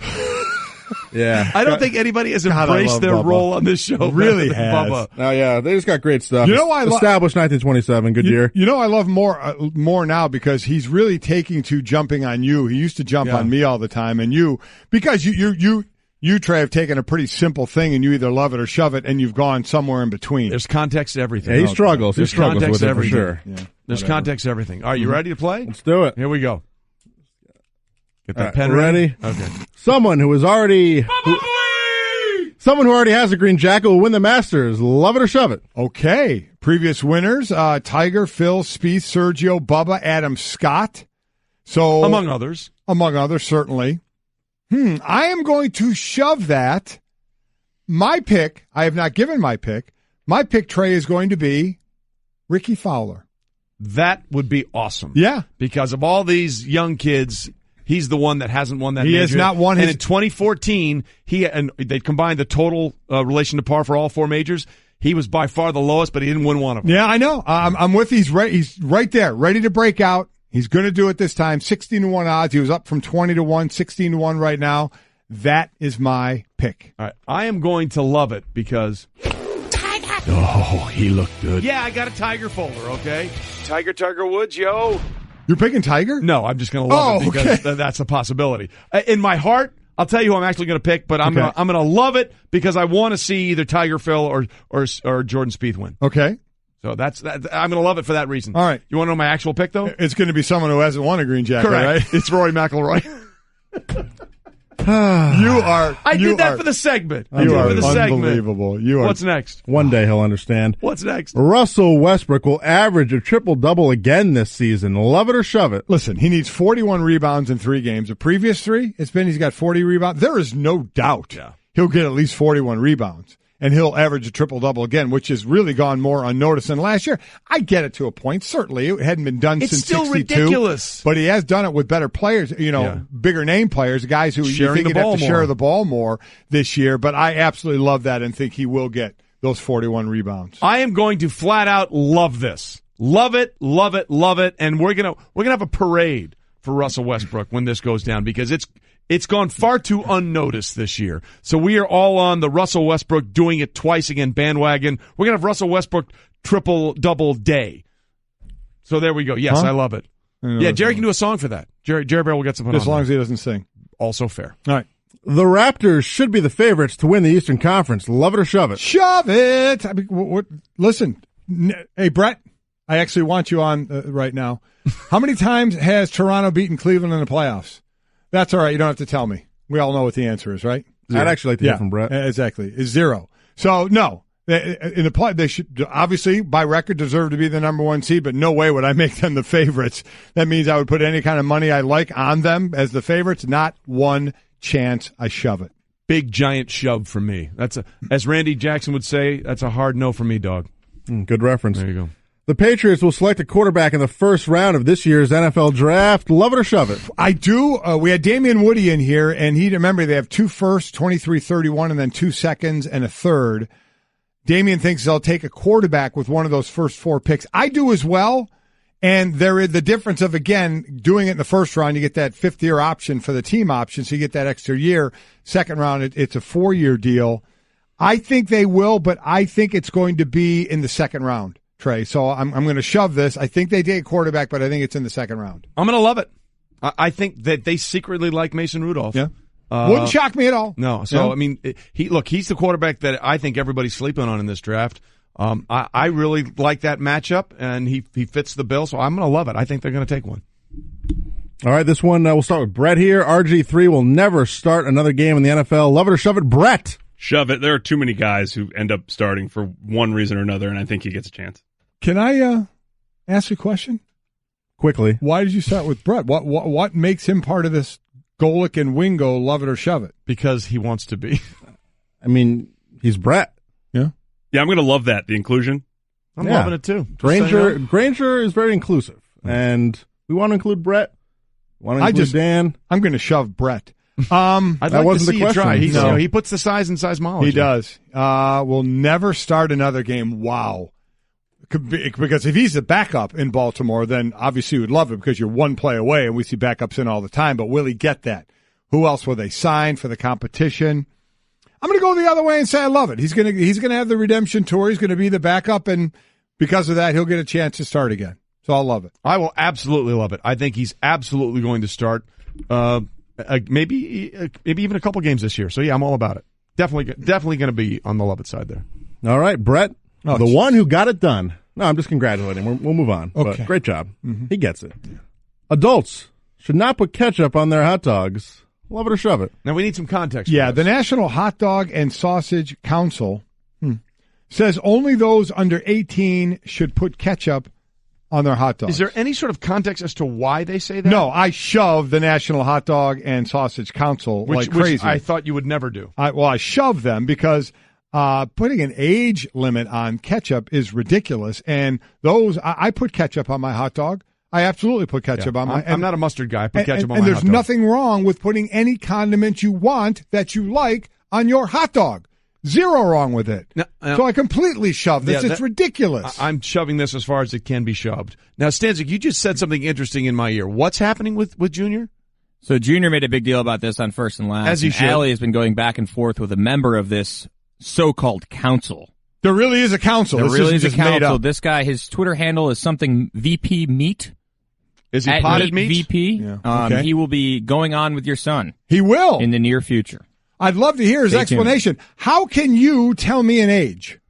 yeah. I don't think anybody has embraced their role on this show. Really has. Bubba. Oh, yeah. They just got great stuff. You know why established 1927. Good year. You know I love more now because he's really taking to jumping on you. He used to jump on me all the time, and because you, Trey, have taken a pretty simple thing, and you either love it or shove it, and you've gone somewhere in between. There's context to everything. Yeah, he struggles. He struggles with it for sure. Yeah, There's context to everything. All right, you ready to play? Let's do it. Here we go. Get that pen ready? Okay. Someone who already has a green jacket will win the Masters. Love it or shove it. Okay. Previous winners, Tiger, Phil, Spieth, Sergio, Bubba, Adam Scott. So among others. Among others, certainly. I am going to shove that. My pick, I have not given my pick. My pick, Trey, is going to be Ricky Fowler. That would be awesome. Yeah. Because of all these young kids, he's the one that hasn't won that major. He has not won And in 2014, they combined the total relation to par for all four majors. He was by far the lowest, but he didn't win one of them. Yeah, I know. I'm with he's right there, ready to break out. He's going to do it this time. 16-1 odds. He was up from 20-1, 16-1 right now. That is my pick. All right. I am going to love it because oh, he looked good. Yeah, I got a Tiger folder, okay? Tiger Woods, yo. You're picking Tiger? No, I'm just going to love it because that's a possibility. In my heart, I'll tell you who I'm actually going to pick, but I'm going to love it because I want to see either Tiger, Phil, or Jordan Spieth win. Okay. So that's that. I'm going to love it for that reason. All right. You want to know my actual pick, though? It's going to be someone who hasn't won a green jacket, correct. Right? It's Rory McIlroy. I did that for the segment. You are unbelievable. You are. What's next? One day he'll understand. What's next? Russell Westbrook will average a triple-double again this season. Love it or shove it. Listen, he needs 41 rebounds in 3 games. The previous 3, he's got 40 rebounds. There is no doubt he'll get at least 41 rebounds. And he'll average a triple-double again, which has really gone more unnoticed than last year. I get it to a point. Certainly, it hadn't been done since 62. It's still ridiculous. But he has done it with better players, bigger name players, guys who you think he'd have to share the ball more this year. But I absolutely love that and think he will get those 41 rebounds. I am going to flat out love this. Love it, love it, love it. And we're gonna have a parade for Russell Westbrook when this goes down because it's gone far too unnoticed this year. So we are all on the Russell Westbrook doing it twice again bandwagon. We're going to have Russell Westbrook triple-double day. So there we go. Yes, I love it. Yeah, Jerry can do a song for that. Jerry Bear will get something as long as he doesn't sing. Also fair. All right. The Raptors should be the favorites to win the Eastern Conference. Love it or shove it. Shove it. I mean, listen. Hey, Brett, I actually want you on right now. How many times has Toronto beaten Cleveland in the playoffs? That's all right. You don't have to tell me. We all know what the answer is, right? 0. I'd actually like to hear from Brett. Exactly. It's 0. So, no. In the play, they should obviously, by record, deserve to be the number 1 seed, but no way would I make them the favorites. That means I would put any kind of money I like on them as the favorites. Not one chance I shove it. Big, giant shove for me. As Randy Jackson would say, that's a hard no for me, dog. Good reference. There you go. The Patriots will select a quarterback in the first round of this year's NFL draft. Love it or shove it. I do. We had Damian Woody in here, and remember, they have 2 firsts, 23-31, and then 2 seconds and a third. Damian thinks they'll take a quarterback with one of those first 4 picks. I do as well, and there is the difference of, again, doing it in the first round, you get that 5th-year option for the team option, so you get that extra year. Second round, it's a 4-year deal. I think they will, but I think it's going to be in the second round. Trey, so I'm going to shove this. I think they take a quarterback, but I think it's in the second round. I'm going to love it. I think that they secretly like Mason Rudolph. Yeah, wouldn't shock me at all. No, so I mean, he's the quarterback that I think everybody's sleeping on in this draft. I really like that matchup, and he fits the bill, so I'm going to love it. I think they're going to take one. All right, this one we'll start with Brett here. RG3 will never start another game in the NFL. Love it or shove it, Brett. Shove it. There are too many guys who end up starting for one reason or another, and I think he gets a chance. Can I ask a question? Quickly. Why did you start with Brett? What makes him part of this Golic and Wingo love it or shove it? Because he wants to be. I mean, he's Brett. Yeah. Yeah, I'm going to love that, the inclusion. I'm loving it too. Granger is very inclusive, and we want to include Brett. Want to include Dan. I'm going to shove Brett. I'd like to see you try. He puts the size in seismology. He does. We'll never start another game. Wow. Because if he's a backup in Baltimore, then obviously you would love it because you're one play away, and we see backups in all the time. But will he get that? Who else will they sign for the competition? I'm going to go the other way and say I love it. He's going to have the redemption tour. He's going to be the backup, and because of that, he'll get a chance to start again. So I'll love it. I will absolutely love it. I think he's absolutely going to start. Maybe even a couple games this year. So yeah, I'm all about it. Definitely going to be on the love it side there. All right, Brett, the one who got it done. No, I'm just congratulating him. We'll move on. Okay. But great job. Mm-hmm. He gets it. Adults should not put ketchup on their hot dogs. Love it or shove it. Now we need some context. Yeah, the National Hot Dog and Sausage Council says only those under 18 should put ketchup on their hot dogs. Is there any sort of context as to why they say that? No, I shove the National Hot Dog and Sausage Council like crazy. Which I thought you would never do. I shove them because putting an age limit on ketchup is ridiculous. And I put ketchup on my hot dog. I absolutely put ketchup on my. I'm not a mustard guy. I put ketchup on my hot dog. And there's nothing wrong with putting any condiment you want that you like on your hot dog. Zero wrong with it. So I completely shove this. It's ridiculous. I'm shoving this as far as it can be shoved. Now, Stanzik, you just said something interesting in my ear. What's happening with Junior? So Junior made a big deal about this on First and Last. As he should. Allie has been going back and forth with a member of this so-called council. There really is a council. There really is a council. This guy, his Twitter handle is something VP Meat. Is he potted meat? VP. Yeah. Okay. He will be going on with your son. He will. In the near future. I'd love to hear his explanation. How can you tell me an age?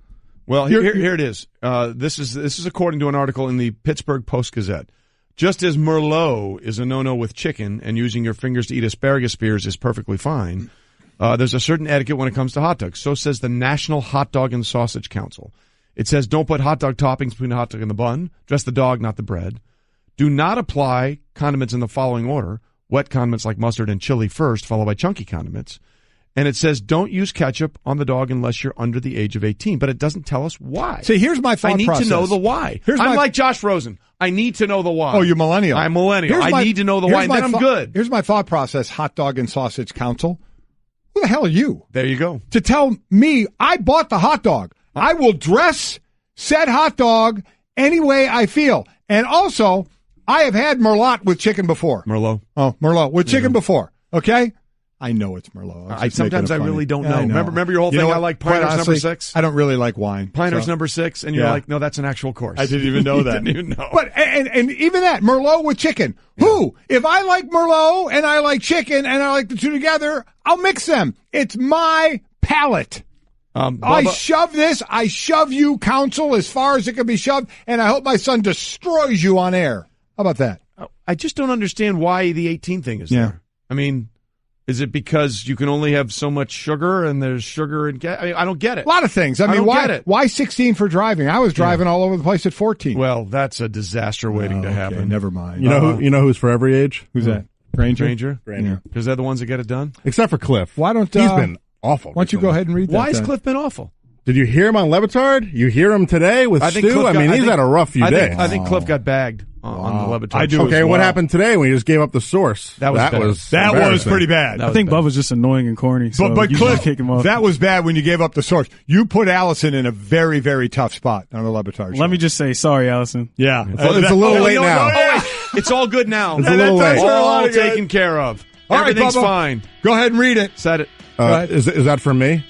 Well, here it is. This is according to an article in the Pittsburgh Post-Gazette. Just as Merlot is a no-no with chicken and using your fingers to eat asparagus spears is perfectly fine, there's a certain etiquette when it comes to hot dogs. So says the National Hot Dog and Sausage Council. It says don't put hot dog toppings between the hot dog and the bun. Dress the dog, not the bread. Do not apply condiments in the following order. Wet condiments like mustard and chili first, followed by chunky condiments. And it says don't use ketchup on the dog unless you're under the age of 18. But it doesn't tell us why. See, here's my thought process. I need to know the why. I'm like Josh Rosen. I need to know the why. Oh, you're millennial. I'm millennial. I need to know the why, and then I'm good. Here's my thought process, Hot Dog and Sausage Council. Who the hell are you? There you go. To tell me I bought the hot dog. I will dress said hot dog any way I feel. And also, I have had Merlot with chicken before. Merlot. Oh, Merlot with chicken before. Okay? I know it's Merlot. Sometimes I really don't know. Remember your whole thing? I like Pinehurst number 6. I don't really like wine. Pinehurst number 6, and you're like, no, that's an actual course. I didn't even know that. Didn't even know. But and even that Merlot with chicken. Yeah. Who? If I like Merlot and I like chicken and I like the two together, I'll mix them. It's my palate. I shove this. I shove you, council, as far as it can be shoved, and I hope my son destroys you on air. How about that? I just don't understand why the 18 thing is there. I mean, is it because you can only have so much sugar and there's sugar and I don't get it. A lot of things. I mean, why 16 for driving? I was driving all over the place at 14. Well, that's a disaster waiting to happen. Never mind. You know who's for every age? Who's that? Granger. Because they're the ones that get it done. Except for Cliff. Why don't he's been awful? Why don't you go ahead and read that? Why has Cliff been awful? Did you hear him on Levitard? You hear him today with Stu? He's had a rough few days. I think Cliff got bagged on the Levitard. I do. Okay, what happened today when he just gave up the source? That was pretty bad. I think Bubba was just annoying and corny. So but Cliff, kick him off. That was bad when you gave up the source. You put Allison in a very, very tough spot on the Levitard show. Let me just say sorry, Allison. Yeah. It's a little late now. It's all good now. It's a little late. All taken care of. Everything's fine. Go ahead and read it. Said it. Is that from me?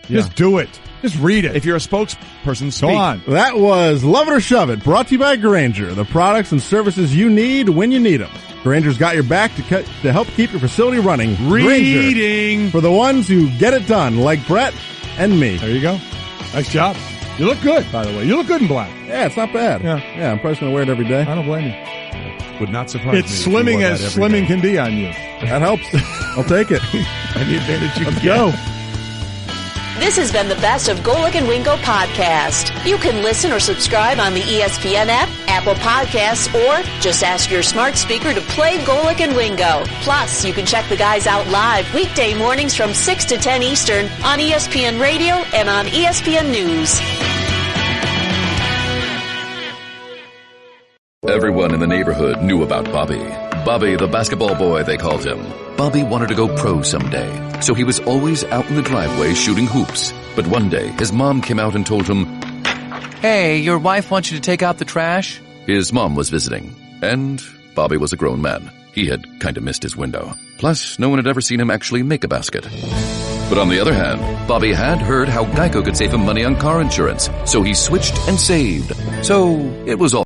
Yeah. Just do it. Just read it. If you're a spokesperson, speak. Go on. That was Love It or Shove It, brought to you by Granger, the products and services you need when you need them. Granger's got your back to help keep your facility running. Reading. Granger, for the ones who get it done, like Brett and me. There you go. Nice job. You look good, by the way. You look good in black. Yeah, it's not bad. Yeah, I'm probably going to wear it every day. I don't blame you. Would not surprise me. It's slimming as slimming can be on you. That helps. I'll take it. Any advantage you can go. This has been the Best of Golic and Wingo podcast. You can listen or subscribe on the ESPN app, Apple Podcasts, or just ask your smart speaker to play Golic and Wingo. Plus, you can check the guys out live weekday mornings from 6 to 10 Eastern on ESPN Radio and on ESPN News. Everyone in the neighborhood knew about Bobby. Bobby, the basketball boy, they called him. Bobby wanted to go pro someday, so he was always out in the driveway shooting hoops. But one day, his mom came out and told him, "Hey, your wife wants you to take out the trash?" His mom was visiting, and Bobby was a grown man. He had kind of missed his window. Plus, no one had ever seen him actually make a basket. But on the other hand, Bobby had heard how Geico could save him money on car insurance, so he switched and saved. So, it was all